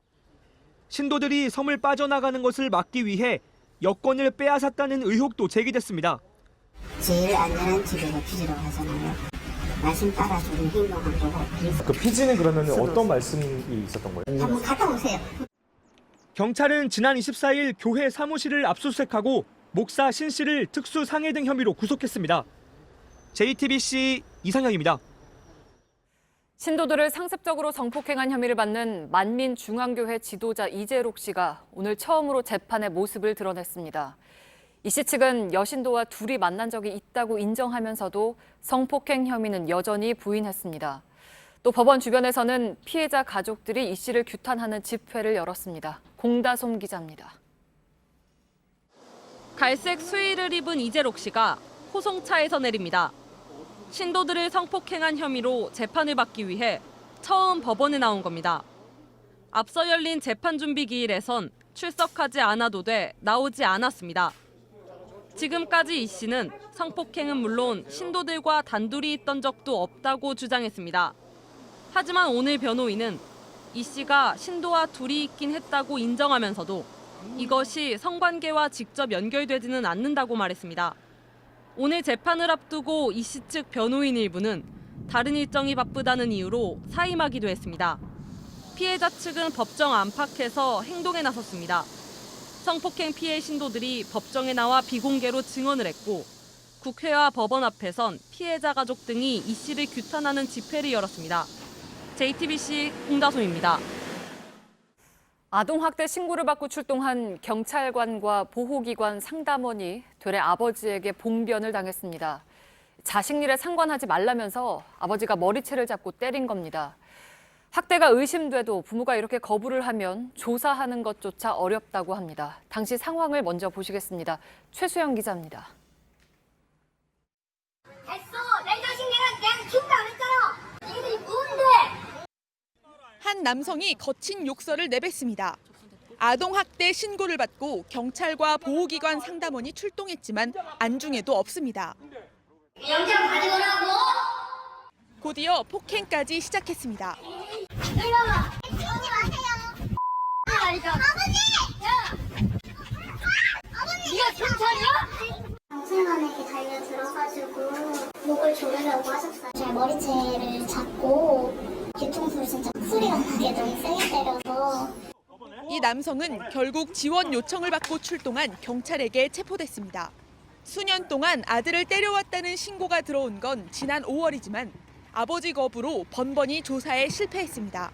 신도들이 섬을 빠져나가는 것을 막기 위해 여권을 빼앗았다는 의혹도 제기됐습니다. 제일 안전한 집에서 피지라고 하잖아요. 말씀 따라서 행동한 거고. 그 피지는 그러면 어떤 말씀이 있었던 거예요? 한번 갔다 오세요. 경찰은 지난 24일 교회 사무실을 압수수색하고 목사 신 씨를 특수 상해 등 혐의로 구속했습니다. JTBC 이상혁입니다. 신도들을 상습적으로 성폭행한 혐의를 받는 만민중앙교회 지도자 이재록 씨가 오늘 처음으로 재판에 모습을 드러냈습니다. 이 씨 측은 여신도와 둘이 만난 적이 있다고 인정하면서도 성폭행 혐의는 여전히 부인했습니다. 또 법원 주변에서는 피해자 가족들이 이 씨를 규탄하는 집회를 열었습니다. 공다솜 기자입니다. 갈색 스웨이를 입은 이재록 씨가 호송차에서 내립니다. 신도들을 성폭행한 혐의로 재판을 받기 위해 처음 법원에 나온 겁니다. 앞서 열린 재판 준비 기일에선 출석하지 않아도 돼 나오지 않았습니다. 지금까지 이 씨는 성폭행은 물론 신도들과 단둘이 있던 적도 없다고 주장했습니다. 하지만 오늘 변호인은 이 씨가 신도와 둘이 있긴 했다고 인정하면서도 이것이 성관계와 직접 연결되지는 않는다고 말했습니다. 오늘 재판을 앞두고 이 씨 측 변호인 일부는 다른 일정이 바쁘다는 이유로 사임하기도 했습니다. 피해자 측은 법정 안팎에서 행동에 나섰습니다. 성폭행 피해 신도들이 법정에 나와 비공개로 증언을 했고 국회와 법원 앞에선 피해자 가족 등이 이 씨를 규탄하는 집회를 열었습니다. JTBC 공다솜입니다. 아동학대 신고를 받고 출동한 경찰관과 보호기관 상담원이 되레 아버지에게 봉변을 당했습니다. 자식 일에 상관하지 말라면서 아버지가 머리채를 잡고 때린 겁니다. 학대가 의심돼도 부모가 이렇게 거부를 하면 조사하는 것조차 어렵다고 합니다. 당시 상황을 먼저 보시겠습니다. 최수영 기자입니다. 됐어! 내 자식 내가 키운다 그랬잖아! 이게 뭔데? 한 남성이 거친 욕설을 내뱉습니다. 아동학대 신고를 받고 경찰과 보호기관 상담원이 출동했지만 안중에도 없습니다. 영장 가져오라고! 곧이어 폭행까지 시작했습니다. 일로 와봐! 오지 마세요! 아버지! 아버지! 네가 경찰이야? 경찰관에게 달려들어가지고 목을 조르려고 하셨어요. 제 머리채를 잡고 뒤통수를 진짜 소리가 나게 너무 세게 때려서 이 남성은 결국 지원 요청을 받고 출동한 경찰에게 체포됐습니다. 수년 동안 아들을 때려왔다는 신고가 들어온 건 지난 5월이지만 아버지 거부로 번번이 조사에 실패했습니다.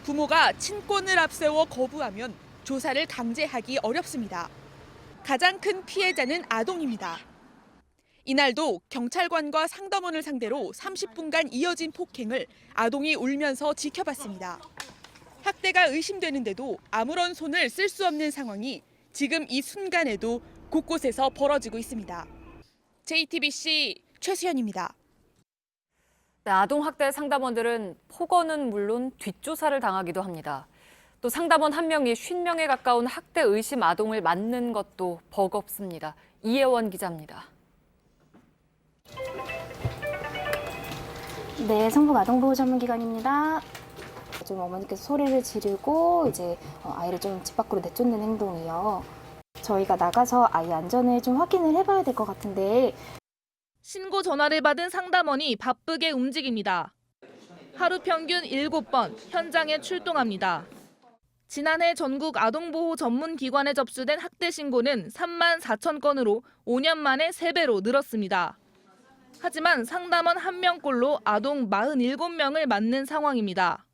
부모가 친권을 앞세워 거부하면 조사를 강제하기 어렵습니다. 가장 큰 피해자는 아동입니다. 이날도 경찰관과 상담원을 상대로 30분간 이어진 폭행을 아동이 울면서 지켜봤습니다. 학대가 의심되는데도 아무런 손을 쓸 수 없는 상황이 지금 이 순간에도 곳곳에서 벌어지고 있습니다. JTBC 최수연입니다. 아동학대 상담원들은 폭언은 물론 뒷조사를 당하기도 합니다. 또 상담원 한 명이 50명에 가까운 학대 의심 아동을 맞는 것도 버겁습니다. 이혜원 기자입니다. 네, 성북 아동보호 전문기관입니다. 좀 어머니께서 소리를 지르고 이제 아이를 좀 집 밖으로 내쫓는 행동이요. 저희가 나가서 아이 안전을 좀 확인을 해봐야 될 것 같은데. 신고 전화를 받은 상담원이 바쁘게 움직입니다. 하루 평균 7번 현장에 출동합니다. 지난해 전국 아동보호 전문기관에 접수된 학대 신고는 3만 4천 건으로 5년 만에 3배로 늘었습니다. 하지만 상담원 1명꼴로 아동 47명을 맞는 상황입니다.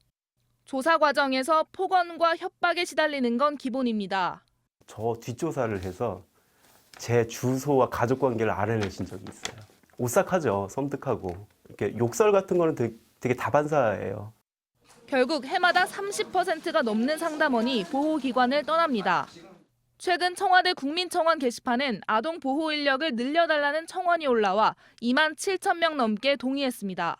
조사 과정에서 폭언과 협박에 시달리는 건 기본입니다. 저 뒷조사를 해서 제 주소와 가족 관계를 알아내신 적이 있어요. 오싹하죠. 섬뜩하고. 이렇게 욕설 같은 거는 되게 다반사예요. 결국 해마다 30%가 넘는 상담원이 보호기관을 떠납니다. 최근 청와대 국민청원 게시판엔 아동 보호 인력을 늘려달라는 청원이 올라와 2만 7천 명 넘게 동의했습니다.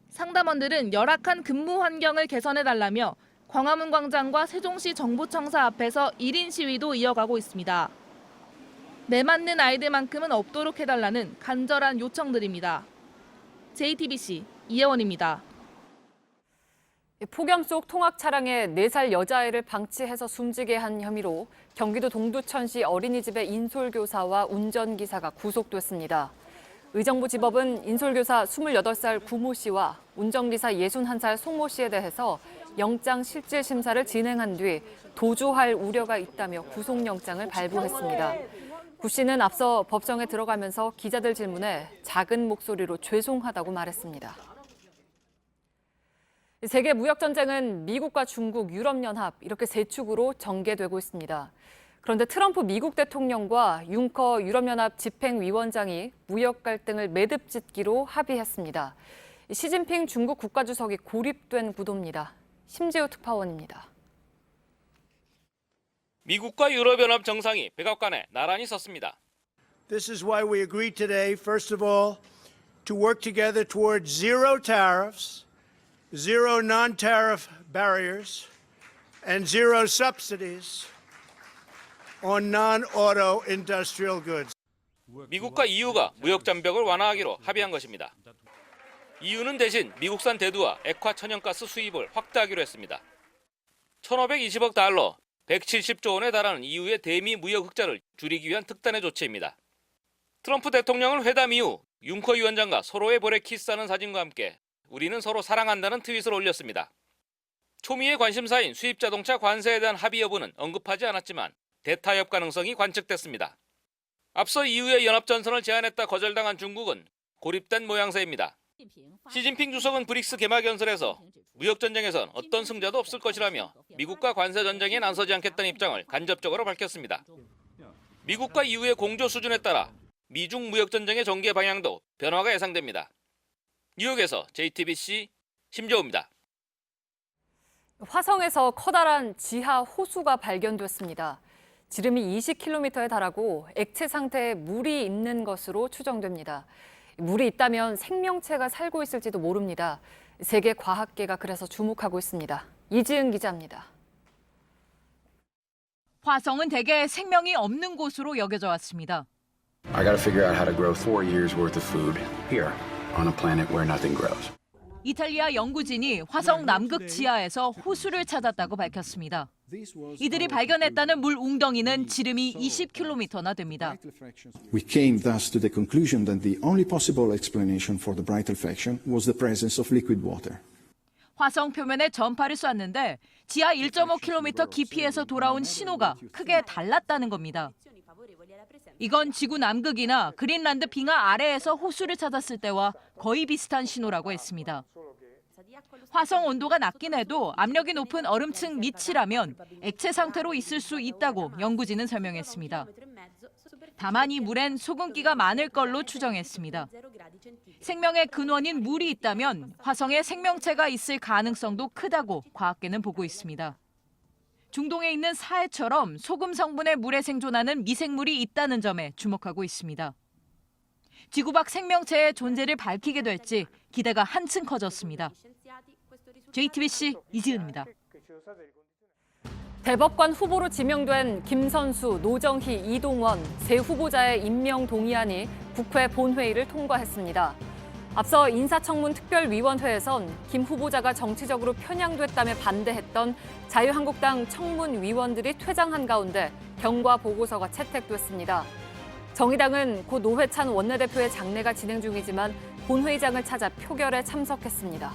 상담원들은 열악한 근무 환경을 개선해달라며 광화문 광장과 세종시 정부청사 앞에서 1인 시위도 이어가고 있습니다. 매 맞는 아이들만큼은 없도록 해달라는 간절한 요청들입니다. JTBC 이혜원입니다. 폭염 속 통학 차량에 4살 여자아이를 방치해서 숨지게 한 혐의로 경기도 동두천시 어린이집의 인솔교사와 운전기사가 구속됐습니다. 의정부지법은 인솔교사 28살 구모 씨와 운전기사 61살 송모 씨에 대해서 영장 실질 심사를 진행한 뒤 도주할 우려가 있다며 구속영장을 발부했습니다. 구 씨는 앞서 법정에 들어가면서 기자들 질문에 작은 목소리로 죄송하다고 말했습니다. 세계 무역전쟁은 미국과 중국, 유럽연합 이렇게 세 축으로 전개되고 있습니다. 그런데 트럼프 미국 대통령과 융커 유럽연합 집행위원장이 무역 갈등을 매듭짓기로 합의했습니다. 시진핑 중국 국가주석이 고립된 구도입니다. 심지우 특파원입니다. 미국과 유럽연합 정상이 백악관에 나란히 섰습니다. This is why we agreed today, first of all, to work together toward zero tariffs, zero non-tariff barriers, and zero subsidies on non-auto industrial goods. 미국과 EU가 무역 장벽을 완화하기로 합의한 것입니다. EU는 대신 미국산 대두와 액화 천연가스 수입을 확대하기로 했습니다. 1,520억 달러, 170조 원에 달하는 EU의 대미 무역 흑자를 줄이기 위한 특단의 조치입니다. 트럼프 대통령은 회담 이후 융커 위원장과 서로의 볼에 키스하는 사진과 함께 우리는 서로 사랑한다는 트윗을 올렸습니다. 초미의 관심사인 수입자동차 관세에 대한 합의 여부는 언급하지 않았지만 대타협 가능성이 관측됐습니다. 앞서 EU의 연합전선을 제안했다 거절당한 중국은 고립된 모양새입니다. 시진핑 주석은 브릭스 개막연설에서 무역전쟁에선 어떤 승자도 없을 것이라며 미국과 관세전쟁에 나서지 않겠다는 입장을 간접적으로 밝혔습니다. 미국과 EU의 공조 수준에 따라 미중 무역전쟁의 전개 방향도 변화가 예상됩니다. 뉴욕에서 JTBC 심재호입니다. 화성에서 커다란 지하 호수가 발견됐습니다. 지름이 20km에 달하고 액체 상태에 물이 있는 것으로 추정됩니다. 물이 있다면 생명체가 살고 있을지도 모릅니다. 세계 과학계가 그래서 주목하고 있습니다. 이지은 기자입니다. 화성은 대개 생명이 없는 곳으로 여겨져 왔습니다. I got to figure out how to grow 4 years worth of food here on a planet where nothing grows. 이탈리아 연구진이 화성 남극 지하에서 호수를 찾았다고 밝혔습니다. 이들이 발견했다는 물 웅덩이는 지름이 20km나 됩니다. We came thus to the conclusion that the only possible explanation for the bright reflection was the presence of liquid water. 화성 표면에 전파를 쐈는데 지하 1.5km 깊이에서 돌아온 신호가 크게 달랐다는 겁니다. 이건 지구 남극이나 그린란드 빙하 아래에서 호수를 찾았을 때와 거의 비슷한 신호라고 했습니다. 화성 온도가 낮긴 해도 압력이 높은 얼음층 밑이라면 액체 상태로 있을 수 있다고 연구진은 설명했습니다. 다만 이 물엔 소금기가 많을 걸로 추정했습니다. 생명의 근원인 물이 있다면 화성에 생명체가 있을 가능성도 크다고 과학계는 보고 있습니다. 중동에 있는 사해처럼 소금 성분의 물에 생존하는 미생물이 있다는 점에 주목하고 있습니다. 지구 밖 생명체의 존재를 밝히게 될지 기대가 한층 커졌습니다. JTBC 이지은입니다. 대법관 후보로 지명된 김선수, 노정희, 이동원 세 후보자의 임명 동의안이 국회 본회의를 통과했습니다. 앞서 인사청문 특별위원회에선 김 후보자가 정치적으로 편향됐다며 반대했던 자유한국당 청문위원들이 퇴장한 가운데 경과 보고서가 채택됐습니다. 정의당은 고 노회찬 원내대표의 장례가 진행 중이지만 본회의장을 찾아 표결에 참석했습니다.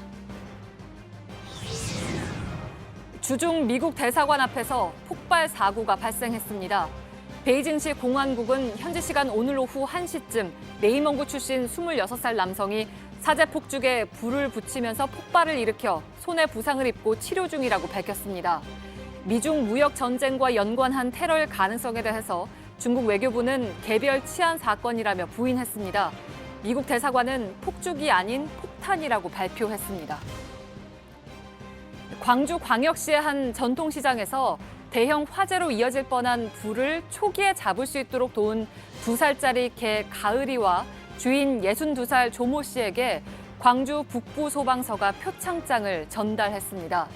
주중 미국 대사관 앞에서 폭발 사고가 발생했습니다. 베이징시 공안국은 현지 시간 오늘 오후 1시쯤 네이멍구 출신 26살 남성이 사제 폭죽에 불을 붙이면서 폭발을 일으켜 손에 부상을 입고 치료 중이라고 밝혔습니다. 미중 무역 전쟁과 연관한 테러일 가능성에 대해서 중국 외교부는 개별 치안 사건이라며 부인했습니다. 미국 대사관은 폭죽이 아닌 폭탄이라고 발표했습니다. 광주광역시의 한 전통시장에서 대형 화재로 이어질 뻔한 불을 초기에 잡을 수 있도록 도운 2살짜리 개 가을이와 주인 62살 조모 씨에게 광주 북부소방서가 표창장을 전달했습니다.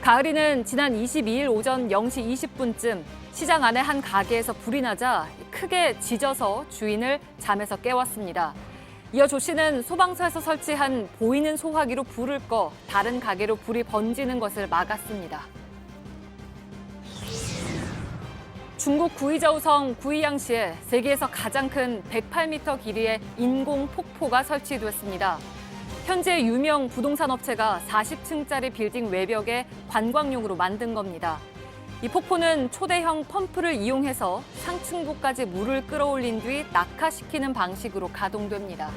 가을이는 지난 22일 오전 0시 20분쯤 시장 안의 한 가게에서 불이 나자 크게 짖어서 주인을 잠에서 깨웠습니다. 이어 조 씨는 소방서에서 설치한 보이는 소화기로 불을 꺼 다른 가게로 불이 번지는 것을 막았습니다. 중국 구이저우성 구이양시에 세계에서 가장 큰 108m 길이의 인공 폭포가 설치됐습니다. 현재 유명 부동산 업체가 40층짜리 빌딩 외벽에 관광용으로 만든 겁니다. 이 폭포는 초대형 펌프를 이용해서 상층부까지 물을 끌어올린 뒤 낙하시키는 방식으로 가동됩니다.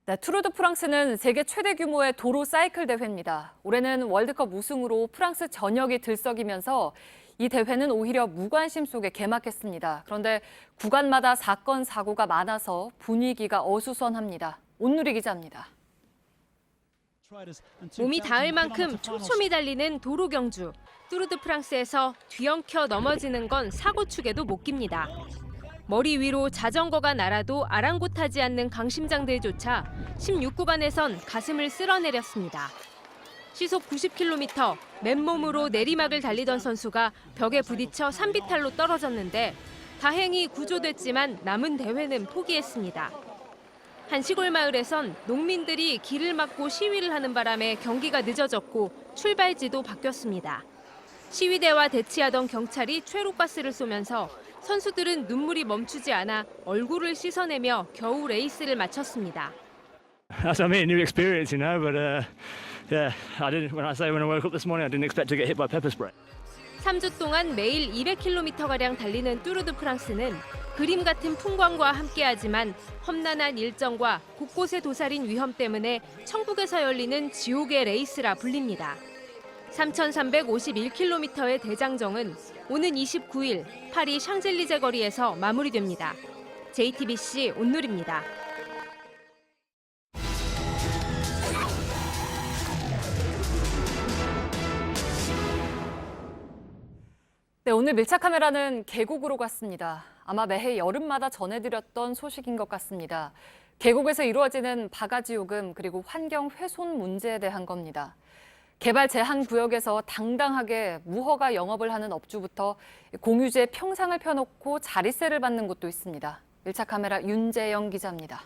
네, 투르 드 프랑스는 세계 최대 규모의 도로 사이클 대회입니다. 올해는 월드컵 우승으로 프랑스 전역이 들썩이면서 이 대회는 오히려 무관심 속에 개막했습니다. 그런데 구간마다 사건, 사고가 많아서 분위기가 어수선합니다. 온누리 기자입니다. 몸이 닿을 만큼 촘촘히 달리는 도로 경주. 투르 드 프랑스에서 뒤엉켜 넘어지는 건 사고축에도 못 깁니다. 머리 위로 자전거가 날아도 아랑곳하지 않는 강심장들조차 16구간에선 가슴을 쓸어내렸습니다. 시속 90km, 맨몸으로 내리막을 달리던 선수가 벽에 부딪혀 산비탈로 떨어졌는데 다행히 구조됐지만 남은 대회는 포기했습니다. 한 시골 마을에선 농민들이 길을 막고 시위를 하는 바람에 경기가 늦어졌고 출발지도 바뀌었습니다. 시위대와 대치하던 경찰이 최루가스를 쏘면서 선수들은 눈물이 멈추지 않아 얼굴을 씻어내며 겨우 레이스를 마쳤습니다. That's I mean, new experience, you know. But yeah, when I woke up this morning, I didn't expect to get hit by pepper spray. 3주 동안 매일 200km가량 달리는 투르 드 프랑스는 그림 같은 풍광과 함께하지만 험난한 일정과 곳곳에 도사린 위험 때문에 천국에서 열리는 지옥의 레이스라 불립니다. 3,351km의 대장정은 오는 29일 파리 샹젤리제 거리에서 마무리됩니다. JTBC 온누리입니다. 네, 오늘 밀착 카메라는 계곡으로 갔습니다. 아마 매해 여름마다 전해드렸던 소식인 것 같습니다. 계곡에서 이루어지는 바가지 요금 그리고 환경 훼손 문제에 대한 겁니다. 개발 제한 구역에서 당당하게 무허가 영업을 하는 업주부터 공유지에 평상을 펴놓고 자릿세를 받는 곳도 있습니다. 밀착 카메라 윤재영 기자입니다.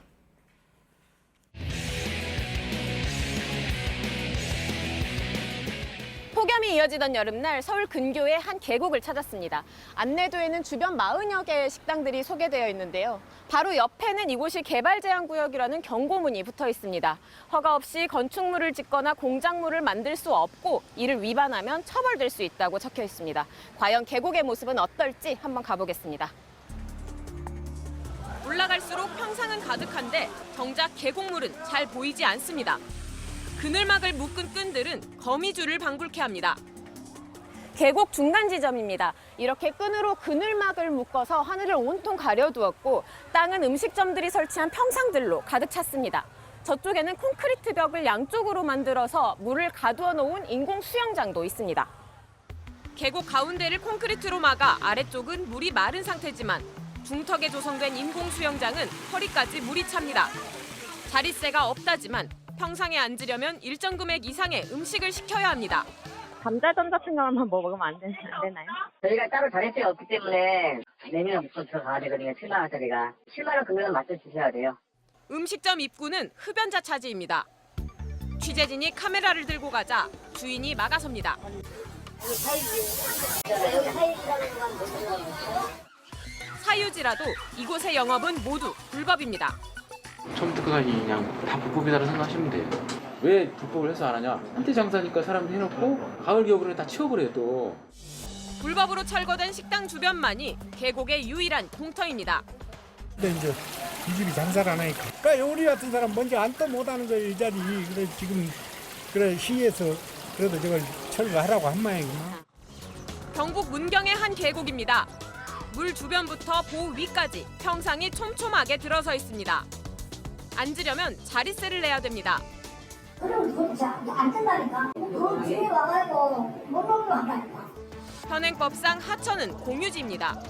폭염이 이어지던 여름날 서울 근교의 한 계곡을 찾았습니다. 안내도에는 주변 40여 개의 식당들이 소개되어 있는데요. 바로 옆에는 이곳이 개발 제한 구역이라는 경고문이 붙어 있습니다. 허가 없이 건축물을 짓거나 공작물을 만들 수 없고 이를 위반하면 처벌될 수 있다고 적혀 있습니다. 과연 계곡의 모습은 어떨지 한번 가보겠습니다. 올라갈수록 평상은 가득한데 정작 계곡물은 잘 보이지 않습니다. 그늘막을 묶은 끈들은 거미줄을 방불케 합니다. 계곡 중간 지점입니다. 이렇게 끈으로 그늘막을 묶어서 하늘을 온통 가려두었고 땅은 음식점들이 설치한 평상들로 가득 찼습니다. 저쪽에는 콘크리트 벽을 양쪽으로 만들어서 물을 가두어 놓은 인공 수영장도 있습니다. 계곡 가운데를 콘크리트로 막아 아래쪽은 물이 마른 상태지만 중턱에 조성된 인공 수영장은 허리까지 물이 찹니다. 자릿세가 없다지만 평상에 앉으려면 일정 금액 이상의 음식을 시켜야 합니다. 감자전 같은 거 한번 먹으면 안 되나요? 저희가 따로 자릿세가 없기 때문에 4명 묶고 들어가야 되거든요. 7만 원짜리가. 7만 원 금액은 맞춰주셔야 돼요. 음식점 입구는 흡연자 차지입니다. 취재진이 카메라를 들고 가자 주인이 막아섭니다. 사유지라도 이곳의 영업은 모두 불법입니다. 처음부터 끝까지 그냥 다 불법이다라고 생각하시면 돼요. 왜 불법을 해서 안 하냐? 한때 장사니까 사람들 해놓고 가을 겨울에 다 치워버려요 또. 불법으로 철거된 식당 주변만이 계곡의 유일한 공터입니다. 근데 이제 이 집이 장사를 안 하니까. 그러니까 우리 같은 사람 먼저 앉도 못하는 거예요, 이 자리. 그래 지금 그래 시에서 그래도 저걸 철거하라고 한 모양이구나. 경북 문경의 한 계곡입니다. 물 주변부터 보 위까지 평상이 촘촘하게 들어서 있습니다. 앉으려면 자릿세를 내야 됩니다. 그럼 그거 안 된다니까. 그 뒤에 와가지고 못 넘어간다니까. 현행법상 하천은 공유지입니다.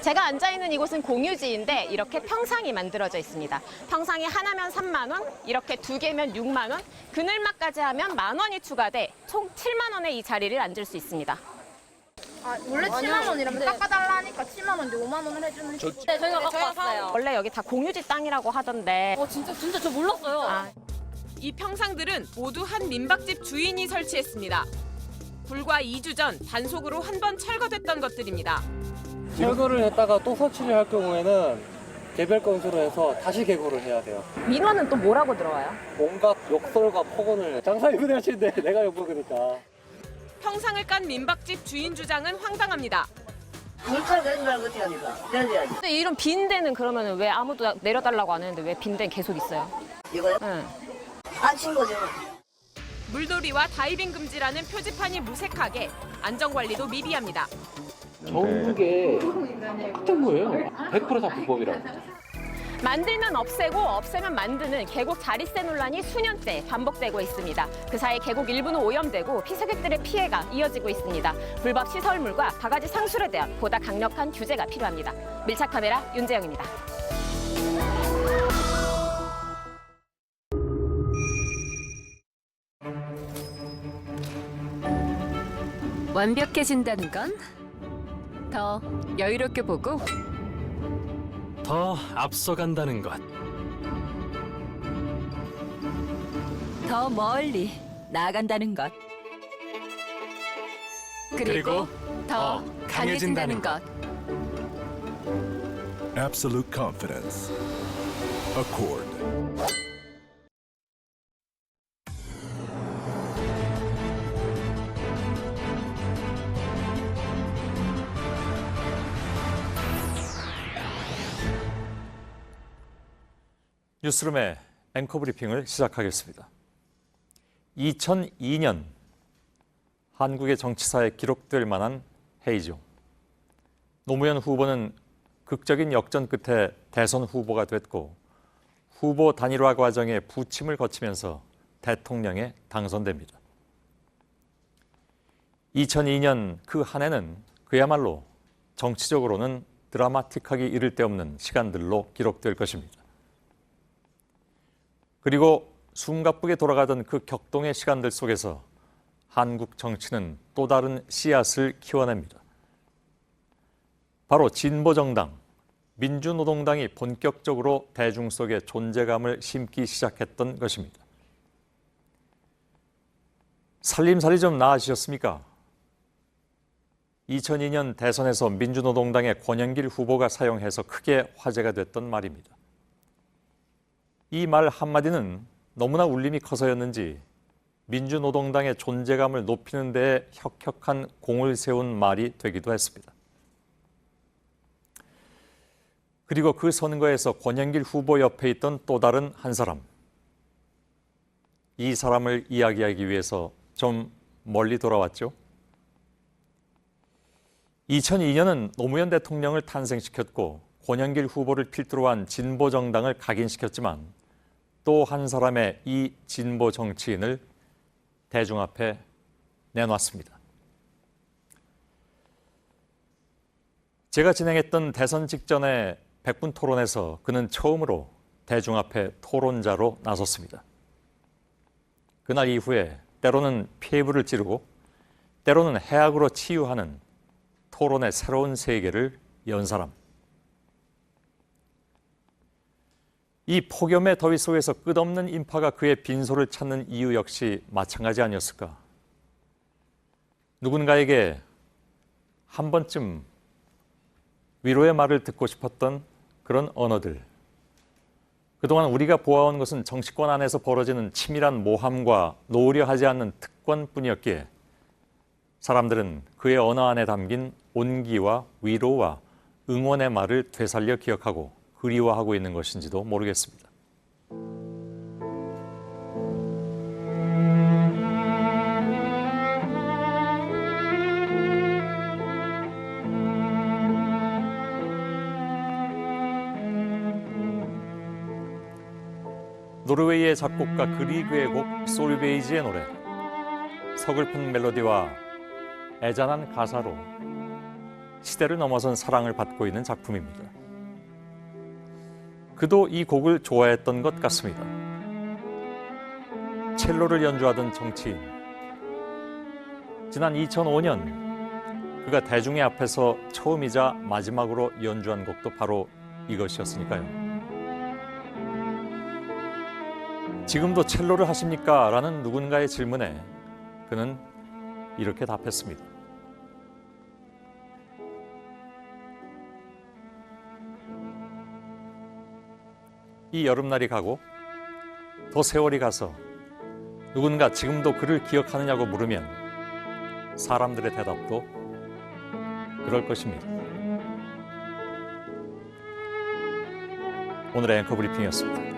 제가 앉아있는 이곳은 공유지인데 이렇게 평상이 만들어져 있습니다. 평상이 하나면 3만 원, 이렇게 2개면 6만 원, 그늘막까지 하면 10,000원이 추가돼 총 7만 원에 이 자리를 앉을 수 있습니다. 원래 7만 원이라면 깎아달라니까 7만 원인데 5만 원을 해주는. 네, 저희가 갖고 왔어요. 원래 여기 다 공유지 땅이라고 하던데. 진짜 저 몰랐어요. 이 평상들은 모두 한 민박집 주인이 설치했습니다. 불과 2주 전 단속으로 한 번 철거됐던 것들입니다. 철거를 했다가 또 설치를 할 경우에는 개별 건수로 해서 다시 개고를 해야 돼요. 민원은 또 뭐라고 들어와요? 온갖 욕설과 폭언을 장사 이분이 하시는데 내가 욕먹으니까. 평상을 깐 민박집 주인 주장은 황당합니다. 물건 내지 말고 어떻게 합니까? 내야지. 근데 이런 빈 데는 그러면 왜 아무도 내려달라고 안 했는데 왜 빈 데는 계속 있어요? 이거요? 응. 안 친 거죠. 물놀이와 다이빙 금지라는 표지판이 무색하게 안전관리도 미비합니다. 전국에 했던 거예요. 100%다 불법이라고. 만들면 없애고 없애면 만드는 계곡 자릿세 논란이 수년째 반복되고 있습니다. 그 사이 계곡 일부는 오염되고 피서객들의 피해가 이어지고 있습니다. 불법 시설물과 바가지 상술에 대한 보다 강력한 규제가 필요합니다. 밀착 카메라 윤재영입니다. 완벽해진다는 건 더 여유롭게 보고 더 앞서간다는 것. 더 멀리 나아간다는 것. 그리고 더 강해진다는 것. Absolute confidence. Accord. 뉴스룸의 앵커 브리핑을 시작하겠습니다. 2002년 한국의 정치사에 기록될 만한 해이죠. 노무현 후보는 극적인 역전 끝에 대선 후보가 됐고 후보 단일화 과정의 부침을 거치면서 대통령에 당선됩니다. 2002년 그 한 해는 그야말로 정치적으로는 드라마틱하기 이를 데 없는 시간들로 기록될 것입니다. 그리고 숨가쁘게 돌아가던 그 격동의 시간들 속에서 한국 정치는 또 다른 씨앗을 키워냅니다. 바로 진보정당, 민주노동당이 본격적으로 대중 속에 존재감을 심기 시작했던 것입니다. 살림살이 좀 나아지셨습니까? 2002년 대선에서 민주노동당의 권영길 후보가 사용해서 크게 화제가 됐던 말입니다. 이 말 한마디는 너무나 울림이 커서였는지 민주노동당의 존재감을 높이는 데에 혁혁한 공을 세운 말이 되기도 했습니다. 그리고 그 선거에서 권영길 후보 옆에 있던 또 다른 한 사람. 이 사람을 이야기하기 위해서 좀 멀리 돌아왔죠. 2002년은 노무현 대통령을 탄생시켰고 권영길 후보를 필두로 한 진보정당을 각인시켰지만 또 한 사람의 이 진보 정치인을 대중 앞에 내놨습니다. 제가 진행했던 대선 직전의 100분 토론에서 그는 처음으로 대중 앞에 토론자로 나섰습니다. 그날 이후에 때로는 폐부를 찌르고 때로는 해악으로 치유하는 토론의 새로운 세계를 연 사람. 이 폭염의 더위 속에서 끝없는 인파가 그의 빈소를 찾는 이유 역시 마찬가지 아니었을까? 누군가에게 한 번쯤 위로의 말을 듣고 싶었던 그런 언어들. 그동안 우리가 보아온 것은 정치권 안에서 벌어지는 치밀한 모함과 노으려 하지 않는 특권뿐이었기에 사람들은 그의 언어 안에 담긴 온기와 위로와 응원의 말을 되살려 기억하고 그리워하고 있는 것인지도 모르겠습니다. 노르웨이의 작곡가 그리그의 곡 솔베이지의 노래. 서글픈 멜로디와 애잔한 가사로 시대를 넘어선 사랑을 받고 있는 작품입니다. 그도 이 곡을 좋아했던 것 같습니다. 첼로를 연주하던 정치인. 지난 2005년 그가 대중의 앞에서 처음이자 마지막으로 연주한 곡도 바로 이것이었으니까요. 지금도 첼로를 하십니까? 라는 누군가의 질문에 그는 이렇게 답했습니다. 이 여름날이 가고 더 세월이 가서 누군가 지금도 그를 기억하느냐고 물으면 사람들의 대답도 그럴 것입니다. 오늘의 앵커 브리핑이었습니다.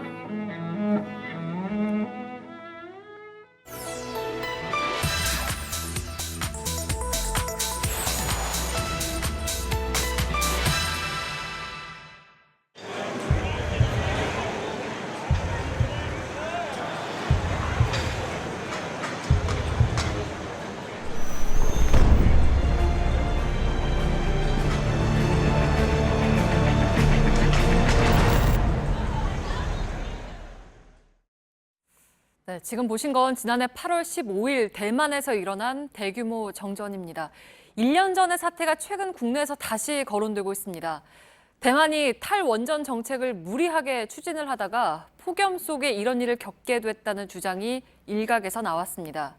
네, 지금 보신 건 지난해 8월 15일 대만에서 일어난 대규모 정전입니다. 1년 전의 사태가 최근 국내에서 다시 거론되고 있습니다. 대만이 탈원전 정책을 무리하게 추진을 하다가 폭염 속에 이런 일을 겪게 됐다는 주장이 일각에서 나왔습니다.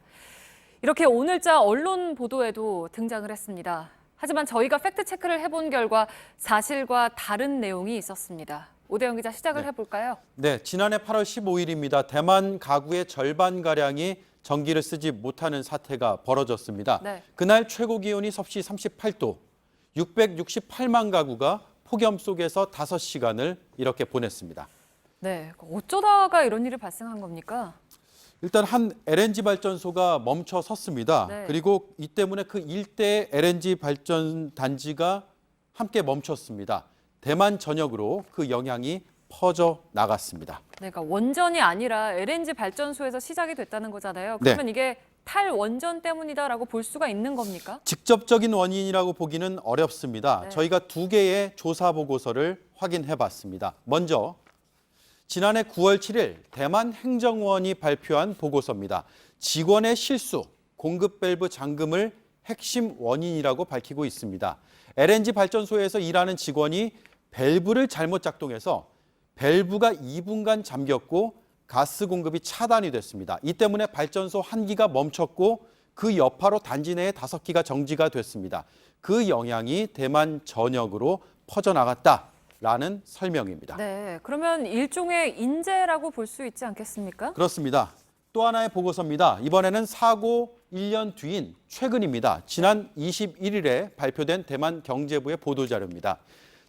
이렇게 오늘자 언론 보도에도 등장을 했습니다. 하지만 저희가 팩트체크를 해본 결과 사실과 다른 내용이 있었습니다. 오대영 기자 시작을 해볼까요? 네, 지난해 8월 15일입니다. 대만 가구의 절반가량이 전기를 쓰지 못하는 사태가 벌어졌습니다. 네. 그날 최고 기온이 섭씨 38도, 668만 가구가 폭염 속에서 5시간을 이렇게 보냈습니다. 네, 어쩌다가 이런 일이 발생한 겁니까? 일단 한 LNG 발전소가 멈춰 섰습니다. 네. 그리고 이 때문에 그 일대의 LNG 발전 단지가 함께 멈췄습니다. 대만 전역으로 그 영향이 퍼져 나갔습니다. 네, 그러니까 원전이 아니라 LNG 발전소에서 시작이 됐다는 거잖아요. 그러면 네. 이게 탈원전 때문이다라고 볼 수가 있는 겁니까? 직접적인 원인이라고 보기는 어렵습니다. 네. 저희가 2개의 조사 보고서를 확인해 봤습니다. 먼저 지난해 9월 7일 대만 행정원이 발표한 보고서입니다. 직원의 실수, 공급 밸브 잠금을 핵심 원인이라고 밝히고 있습니다. LNG 발전소에서 일하는 직원이 밸브를 잘못 작동해서 밸브가 2분간 잠겼고 가스 공급이 차단이 됐습니다. 이 때문에 발전소 1기가 멈췄고 그 여파로 단지 내에 5기가 정지가 됐습니다. 그 영향이 대만 전역으로 퍼져나갔다라는 설명입니다. 네, 그러면 일종의 인재라고 볼 수 있지 않겠습니까? 그렇습니다. 또 하나의 보고서입니다. 이번에는 사고 1년 뒤인 최근입니다. 지난 21일에 발표된 대만 경제부의 보도자료입니다.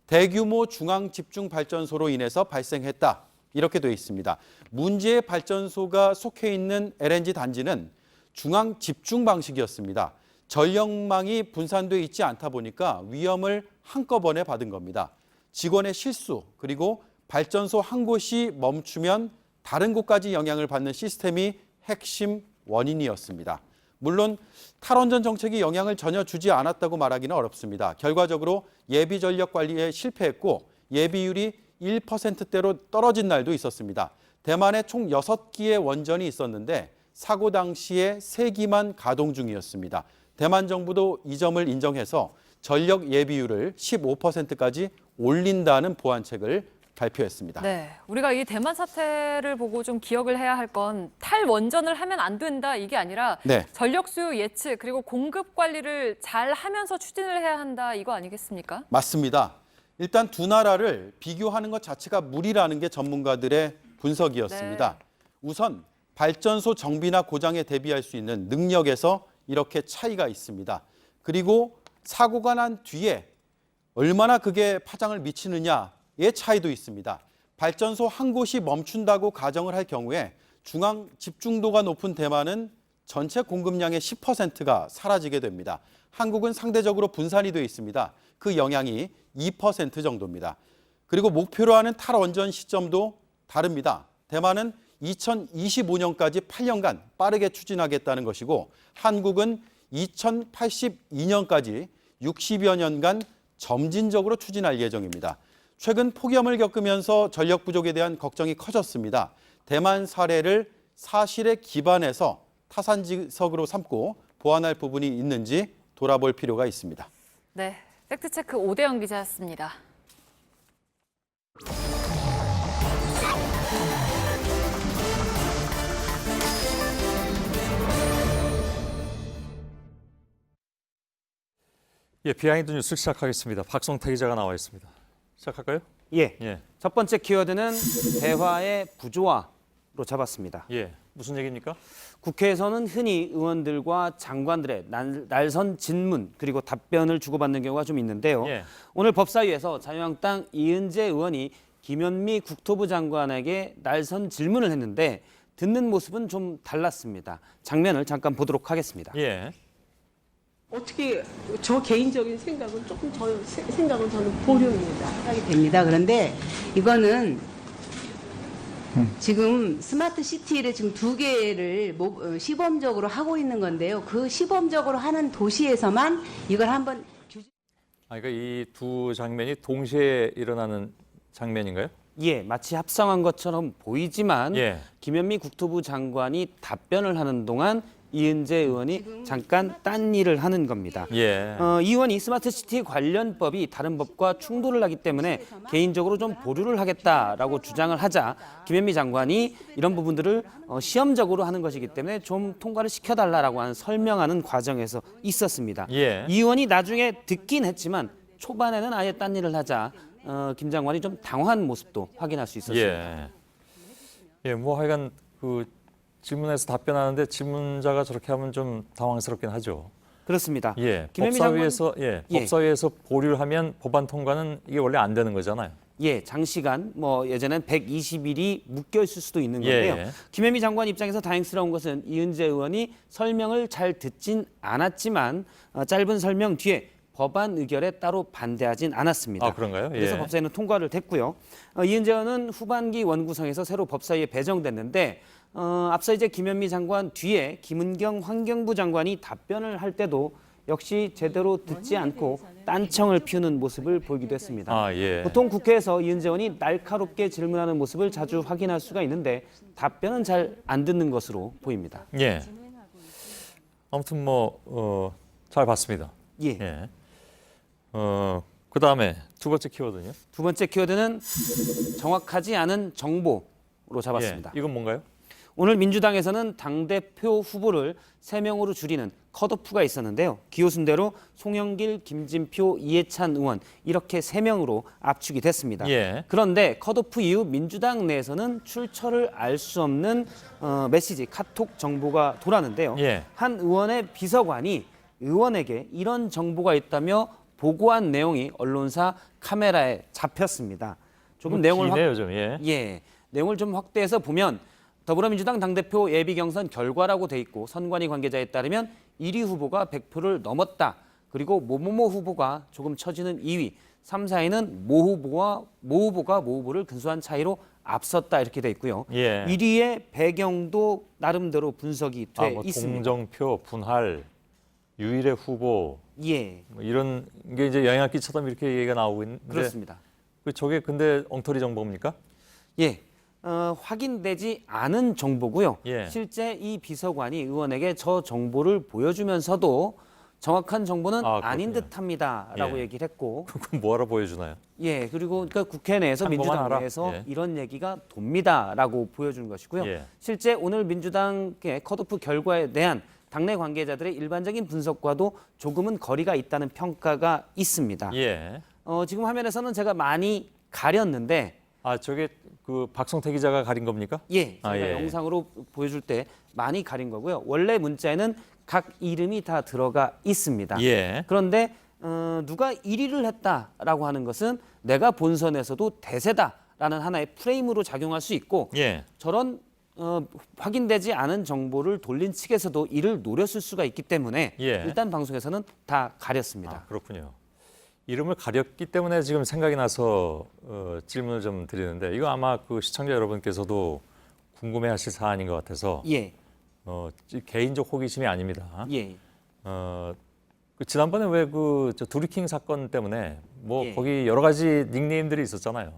대규모 중앙집중발전소로 인해서 발생했다. 이렇게 되어 있습니다. 문제의 발전소가 속해 있는 LNG 단지는 중앙집중 방식이었습니다. 전력망이 분산돼 있지 않다 보니까 위험을 한꺼번에 받은 겁니다. 직원의 실수, 그리고 발전소 한 곳이 멈추면 다른 곳까지 영향을 받는 시스템이 핵심 원인이었습니다. 물론 탈원전 정책이 영향을 전혀 주지 않았다고 말하기는 어렵습니다. 결과적으로 예비 전력 관리에 실패했고 예비율이 1%대로 떨어진 날도 있었습니다. 대만에 총 6기의 원전이 있었는데 사고 당시에 3기만 가동 중이었습니다. 대만 정부도 이 점을 인정해서 전력 예비율을 15%까지 올린다는 보완책을 발표했습니다. 네, 우리가 이 대만 사태를 보고 좀 기억을 해야 할 건 탈원전을 하면 안 된다 이게 아니라 네. 전력 수요 예측 그리고 공급 관리를 잘 하면서 추진을 해야 한다 이거 아니겠습니까? 맞습니다. 일단 두 나라를 비교하는 것 자체가 무리라는 게 전문가들의 분석이었습니다. 네. 우선 발전소 정비나 고장에 대비할 수 있는 능력에서 이렇게 차이가 있습니다. 그리고 사고가 난 뒤에 얼마나 그게 파장을 미치느냐의 차이도 있습니다. 발전소 한 곳이 멈춘다고 가정을 할 경우에 중앙 집중도가 높은 대만은 전체 공급량의 10%가 사라지게 됩니다. 한국은 상대적으로 분산이 되어 있습니다. 그 영향이 2% 정도입니다. 그리고 목표로 하는 탈원전 시점도 다릅니다. 대만은 2025년까지 8년간 빠르게 추진하겠다는 것이고 한국은 2082년까지 60여 년간 점진적으로 추진할 예정입니다. 최근 폭염을 겪으면서 전력 부족에 대한 걱정이 커졌습니다. 대만 사례를 사실에 기반해서 타산지석으로 삼고 보완할 부분이 있는지 돌아볼 필요가 있습니다. 네, 팩트체크 오대영 기자였습니다. 예, 비하인드 뉴스 시작하겠습니다. 박성태 기자가 나와 있습니다. 시작할까요? 예. 첫 번째 키워드는 대화의 부조화로 잡았습니다. 예. 무슨 얘기입니까? 국회에서는 흔히 의원들과 장관들의 날선 질문 그리고 답변을 주고받는 경우가 좀 있는데요. 예. 오늘 법사위에서 자유한국당 이은재 의원이 김현미 국토부 장관에게 날선 질문을 했는데 듣는 모습은 좀 달랐습니다. 장면을 잠깐 보도록 하겠습니다. 예. 어떻게 저 개인적인 생각은 조금 생각은 저는 보류입니다. 생각이 됩니다. 그런데 이거는 지금 스마트 시티를 지금 2개를 시범적으로 하고 있는 건데요. 그 시범적으로 하는 도시에서만 이걸 한번 그러니까 이 두 장면이 동시에 일어나는 장면인가요? 예, 마치 합성한 것처럼 보이지만 예. 김현미 국토부 장관이 답변을 하는 동안 이은재 의원이 잠깐 딴 일을 하는 겁니다. 예. 이 의원이 스마트시티 관련법이 다른 법과 충돌을 하기 때문에 개인적으로 좀 보류를 하겠다라고 주장을 하자 김현미 장관이 이런 부분들을 시험적으로 하는 것이기 때문에 좀 통과를 시켜달라고 하는 설명하는 과정에서 있었습니다. 예. 이 의원이 나중에 듣긴 했지만 초반에는 아예 딴 일을 하자 김 장관이 좀 당황한 모습도 확인할 수 있었습니다. 예, 뭐 하여간 그 질문에서 답변하는데 질문자가 저렇게 하면 좀 당황스럽긴 하죠. 그렇습니다. 예, 김현미 법사위에서 장관... 법사위에서 보류를 하면 법안 통과는 이게 원래 안 되는 거잖아요. 예, 장시간 예전엔 120일이 묶여 있을 수도 있는 건데요. 예. 김현미 장관 입장에서 다행스러운 것은 이은재 의원이 설명을 잘 듣진 않았지만 짧은 설명 뒤에 법안 의결에 따로 반대하진 않았습니다. 아, 그런가요? 그래서 예. 법사위는 통과를 됐고요. 이은재 의원은 후반기 원구성에서 새로 법사위에 배정됐는데 앞서 이제 김현미 장관 뒤에 김은경 환경부 장관이 답변을 할 때도 역시 제대로 듣지 않고 딴청을 피우는 모습을 보이기도 했습니다. 아, 예. 보통 국회에서 이은재 의원이 날카롭게 질문하는 모습을 자주 확인할 수가 있는데 답변은 잘 안 듣는 것으로 보입니다. 예. 아무튼 잘 봤습니다. 예. 그다음에 두 번째 키워드는요? 두 번째 키워드는 정확하지 않은 정보로 잡았습니다. 예. 이건 뭔가요? 오늘 민주당에서는 당대표 후보를 3명으로 줄이는 컷오프가 있었는데요. 기호순대로 송영길, 김진표, 이해찬 의원 이렇게 3명으로 압축이 됐습니다. 예. 그런데 컷오프 이후 민주당 내에서는 출처를 알 수 없는 메시지, 카톡 정보가 돌았는데요. 예. 한 의원의 비서관이 의원에게 이런 정보가 있다며 보고한 내용이 언론사 카메라에 잡혔습니다. 조금 내용을 기네요, 좀. 예. 내용을 좀 확대해서 보면 더불어민주당 당대표 예비경선 결과라고 돼 있고 선관위 관계자에 따르면 1위 후보가 100표를 넘었다. 그리고 모모모 후보가 조금 처지는 2위, 3, 4위는 모 후보가 모 후보를 근소한 차이로 앞섰다 이렇게 돼 있고요. 예. 1위의 배경도 나름대로 분석이 돼 있습니다. 동정표, 분할, 유일의 후보 예. 이런 게 이제 영향을 끼쳐다 이렇게 얘기가 나오고 있는데 그렇습니다. 저게 근데 엉터리 정보입니까? 예. 확인되지 않은 정보고요. 예. 실제 이 비서관이 의원에게 저 정보를 보여주면서도 정확한 정보는 아닌 듯합니다라고 예. 얘기를 했고. 그럼 뭐하러 보여주나요? 예, 그리고 그러니까 국회 내에서 민주당 내에서 예. 이런 얘기가 돕니다라고 보여준 것이고요. 예. 실제 오늘 민주당의 컷오프 결과에 대한 당내 관계자들의 일반적인 분석과도 조금은 거리가 있다는 평가가 있습니다. 예. 지금 화면에서는 제가 많이 가렸는데 저게 그 박성태 기자가 가린 겁니까? 예, 제가 영상으로 보여줄 때 많이 가린 거고요. 원래 문자에는 각 이름이 다 들어가 있습니다. 예. 그런데 누가 1위를 했다라고 하는 것은 내가 본선에서도 대세다라는 하나의 프레임으로 작용할 수 있고 예. 저런 확인되지 않은 정보를 돌린 측에서도 이를 노렸을 수가 있기 때문에 예. 일단 방송에서는 다 가렸습니다. 그렇군요. 이름을 가렸기 때문에 지금 생각이 나서 질문을 좀 드리는데 이거 아마 그 시청자 여러분께서도 궁금해하실 사안인 것 같아서 예. 개인적 호기심이 아닙니다. 예. 지난번에 왜 그 두리킹 사건 때문에 예. 거기 여러 가지 닉네임들이 있었잖아요.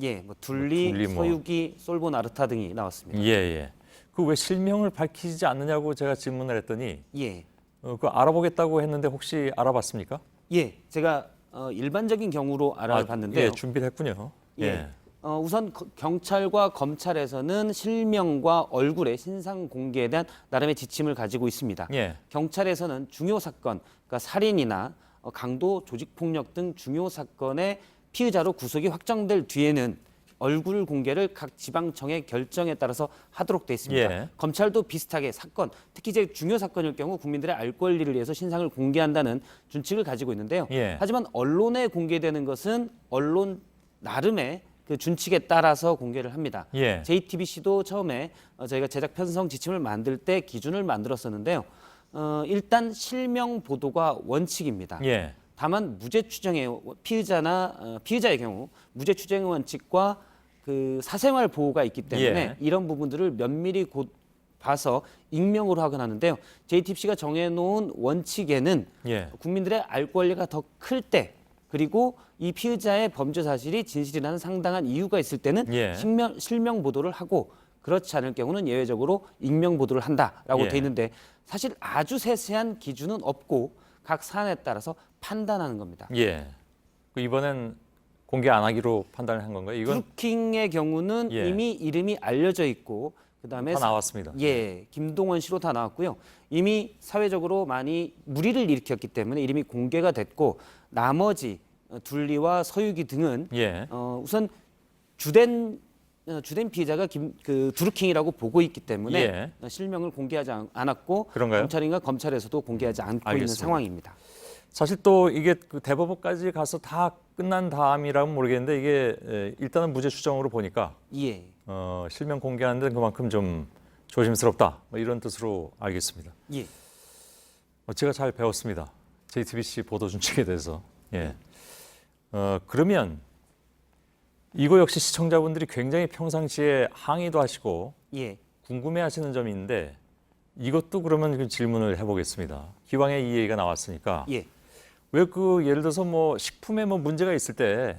예, 둘리, 소유기, 솔본 아르타 등이 나왔습니다. 예. 그 왜 실명을 밝히지 않느냐고 제가 질문을 했더니 예. 그 알아보겠다고 했는데 혹시 알아봤습니까? 예, 제가 일반적인 경우로 알아봤는데요. 예, 준비를 했군요. 예. 우선 경찰과 검찰에서는 실명과 얼굴의 신상 공개에 대한 나름의 지침을 가지고 있습니다. 예. 경찰에서는 중요 사건, 그러니까 살인이나 강도, 조직폭력 등 중요 사건의 피의자로 구속이 확정될 뒤에는 얼굴 공개를 각 지방청의 결정에 따라서 하도록 돼 있습니다. 예. 검찰도 비슷하게 사건, 특히 이제 중요 사건일 경우 국민들의 알 권리를 위해서 신상을 공개한다는 준칙을 가지고 있는데요. 예. 하지만 언론에 공개되는 것은 언론 나름의 그 준칙에 따라서 공개를 합니다. 예. JTBC도 처음에 저희가 제작 편성 지침을 만들 때 기준을 만들었었는데요. 일단 실명 보도가 원칙입니다. 예. 다만 무죄 추정의 피의자의 경우 무죄 추정의 원칙과 그 사생활 보호가 있기 때문에 예. 이런 부분들을 면밀히 봐서 익명으로 하곤 하는데요. JTBC가 정해놓은 원칙에는 예. 국민들의 알 권리가 더 클 때, 그리고 이 피의자의 범죄 사실이 진실이라는 상당한 이유가 있을 때는 예. 실명 보도를 하고, 그렇지 않을 경우는 예외적으로 익명 보도를 한다라고 예. 돼 있는데, 사실 아주 세세한 기준은 없고 각 사안에 따라서 판단하는 겁니다. 예. 이번엔 공개 안 하기로 판단을 한 건가요? 이건 드루킹의 경우는 예. 이미 이름이 알려져 있고, 그다음에 다 나왔습니다. 예, 김동원 씨로 다 나왔고요. 이미 사회적으로 많이 물의를 일으켰기 때문에 이름이 공개가 됐고, 나머지 둘리와 서유기 등은 예. 우선 주된 피의자가 드루킹이라고 보고 있기 때문에 예. 실명을 공개하지 않았고, 그런가요? 검찰에서도 공개하지 않고 있는 알겠습니다. 상황입니다. 사실 또 이게 그 대법원까지 가서 다 끝난 다음이라면 모르겠는데 이게 일단은 무죄 추정으로 보니까 예. 실명 공개하는 데는 그만큼 좀 조심스럽다, 뭐 이런 뜻으로 알겠습니다. 예. 제가 잘 배웠습니다. JTBC 보도 준칙에 대해서. 예. 그러면 이거 역시 시청자분들이 굉장히 평상시에 항의도 하시고 예. 궁금해하시는 점이 있는데, 이것도 그러면 그 질문을 해보겠습니다. 기왕에 이 얘기가 나왔으니까 예. 왜 그 예를 들어서 뭐 식품에 뭐 문제가 있을 때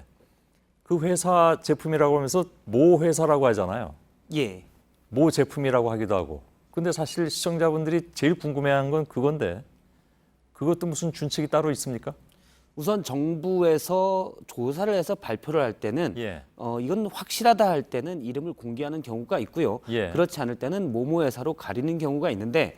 그 회사 제품이라고 하면서 모 회사라고 하잖아요. 예. 모 제품이라고 하기도 하고. 근데 사실 시청자분들이 제일 궁금해하는 건 그건데, 그것도 무슨 준칙이 따로 있습니까? 우선 정부에서 조사를 해서 발표를 할 때는 예. 이건 확실하다 할 때는 이름을 공개하는 경우가 있고요. 예. 그렇지 않을 때는 모모 회사로 가리는 경우가 있는데,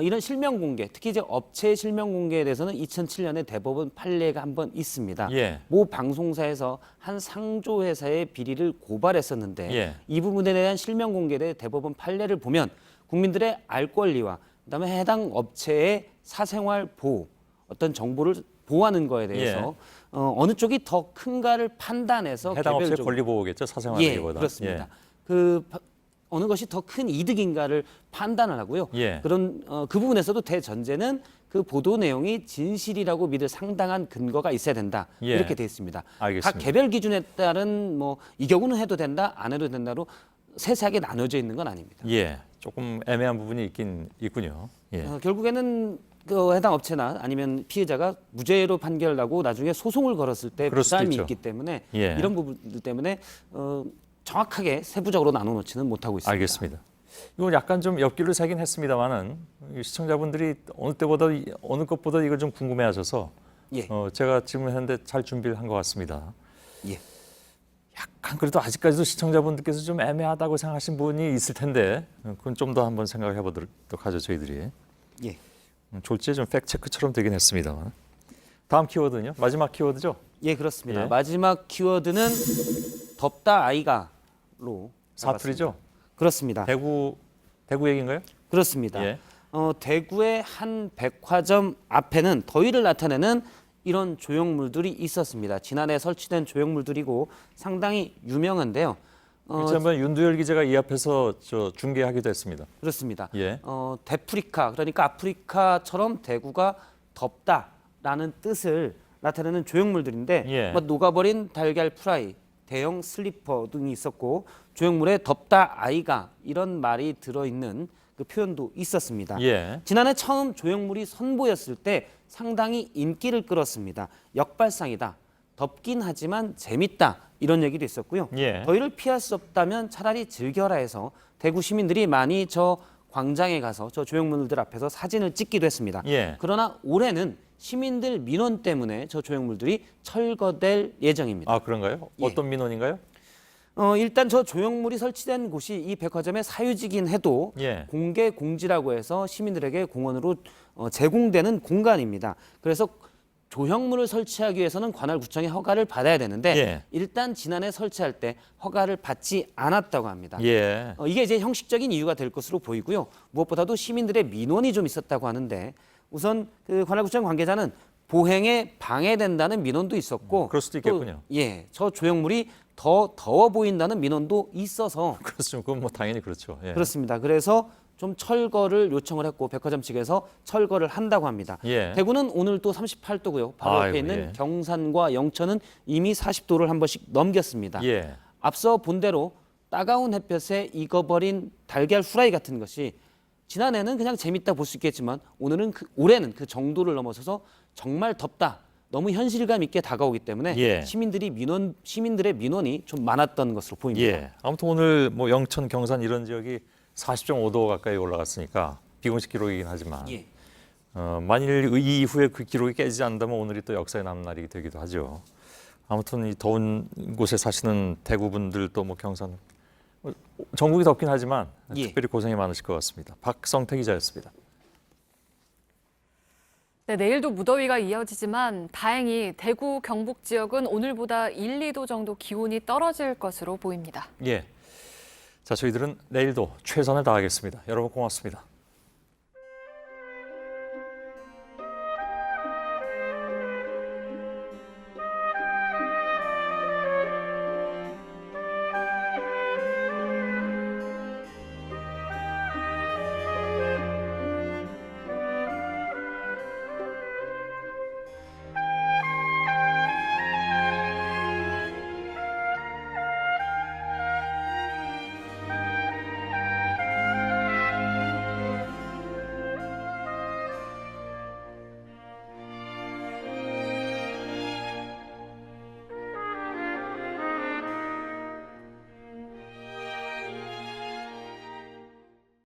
이런 실명 공개, 특히 이제 업체 실명 공개에 대해서는 2007년에 대법원 판례가 한 번 있습니다. 예. 모 방송사에서 한 상조 회사의 비리를 고발했었는데, 예. 이 부분에 대한 실명 공개에 대해 대법원 판례를 보면 국민들의 알 권리와 그다음에 해당 업체의 사생활 보호, 어떤 정보를 보호하는 거에 대해서 어느 쪽이 더 큰가를 판단해서 해당 업체 개별적으로, 권리 보호겠죠, 사생활 예, 보호보다. 그렇습니다. 예. 어느 것이 더 큰 이득인가를 판단을 하고요. 예. 그런 그 부분에서도 대전제는 그 보도 내용이 진실이라고 믿을 상당한 근거가 있어야 된다. 예. 이렇게 돼 있습니다. 알겠습니다. 각 개별 기준에 따른 뭐 이 경우는 해도 된다, 안 해도 된다로 세세하게 나눠져 있는 건 아닙니다. 예, 조금 애매한 부분이 있긴 있군요. 예. 결국에는 그 해당 업체나 아니면 피해자가 무죄로 판결나고 나중에 소송을 걸었을 때 그럴 수도 부담이 있죠. 있기 때문에 예. 이런 부분들 때문에 정확하게 세부적으로 나눠놓지는 못하고 있습니다. 알겠습니다. 이거 약간 좀 엽기를 새긴 했습니다만은 시청자분들이 어느 것보다 이걸 좀 궁금해하셔서 예. 제가 질문했는데 잘 준비를 한 것 같습니다. 예. 약간 그래도 아직까지도 시청자분들께서 좀 애매하다고 생각하신 분이 있을 텐데 그건 좀 더 한번 생각해 보도록 하죠, 저희들이. 예. 졸지에 좀 팩트 체크처럼 되긴 했습니다만. 다음 키워드는요? 마지막 키워드죠? 예, 그렇습니다. 예. 마지막 키워드는 덥다 아이가로 사투리죠? 그렇습니다. 대구 얘기인가요? 그렇습니다. 예. 대구의 한 백화점 앞에는 더위를 나타내는 이런 조형물들이 있었습니다. 지난해 설치된 조형물들이고 상당히 유명한데요. 지난번 윤두열 기자가 이 앞에서 중계하기도 했습니다. 그렇습니다. 예. 데프리카, 그러니까 아프리카처럼 대구가 덥다라는 뜻을 나타내는 조형물들인데 예. 뭐 녹아버린 달걀 프라이, 대형 슬리퍼 등이 있었고 조형물에 덥다 아이가 이런 말이 들어있는 그 표현도 있었습니다. 예. 지난해 처음 조형물이 선보였을 때 상당히 인기를 끌었습니다. 역발상이다. 덥긴 하지만 재밌다. 이런 얘기도 있었고요. 예. 더위를 피할 수 없다면 차라리 즐겨라 해서 대구 시민들이 많이 저 광장에 가서 저 조형물들 앞에서 사진을 찍기도 했습니다. 예. 그러나 올해는 시민들 민원 때문에 저 조형물들이 철거될 예정입니다. 아, 그런가요? 예. 어떤 민원인가요? 일단 저 조형물이 설치된 곳이 이 백화점의 사유지긴 해도 예. 공개 공지라고 해서 시민들에게 공원으로 제공되는 공간입니다. 그래서 조형물을 설치하기 위해서는 관할구청의 허가를 받아야 되는데 예. 일단 지난해 설치할 때 허가를 받지 않았다고 합니다. 예. 이게 이제 형식적인 이유가 될 것으로 보이고요. 무엇보다도 시민들의 민원이 좀 있었다고 하는데 우선 그 관할구청 관계자는 보행에 방해된다는 민원도 있었고 그럴 수도 있겠군요. 저 조형물이 더 더워 보인다는 민원도 있어서 그렇죠. 그건 뭐 당연히 그렇죠. 예. 그렇습니다. 그래서 좀 철거를 요청을 했고 백화점 측에서 철거를 한다고 합니다. 예. 대구는 오늘 또 38도고요. 바로 옆에 아이고, 있는 예. 경산과 영천은 이미 40도를 한 번씩 넘겼습니다. 예. 앞서 본 대로 따가운 햇볕에 익어버린 달걀 후라이 같은 것이 지난해는 그냥 재밌다 볼 수 있겠지만 올해는 그 정도를 넘어서서 정말 덥다. 너무 현실감 있게 다가오기 때문에 예. 시민들의 민원이 좀 많았던 것으로 보입니다. 예. 아무튼 오늘 뭐 영천, 경산 이런 지역이 40.5도 가까이 올라갔으니까 비공식 기록이긴 하지만 예. 만일 이 이후에 그 기록이 깨지지 않는다면 오늘이 또 역사의 남은 날이 되기도 하죠. 아무튼 이 더운 곳에 사시는 대구 분들도 뭐 경산 전국이 덥긴 하지만 예. 특별히 고생이 많으실 것 같습니다. 박성태 기자였습니다. 네, 내일도 무더위가 이어지지만 다행히 대구, 경북 지역은 오늘보다 1, 2도 정도 기온이 떨어질 것으로 보입니다. 예. 자, 저희들은 내일도 최선을 다하겠습니다. 여러분 고맙습니다.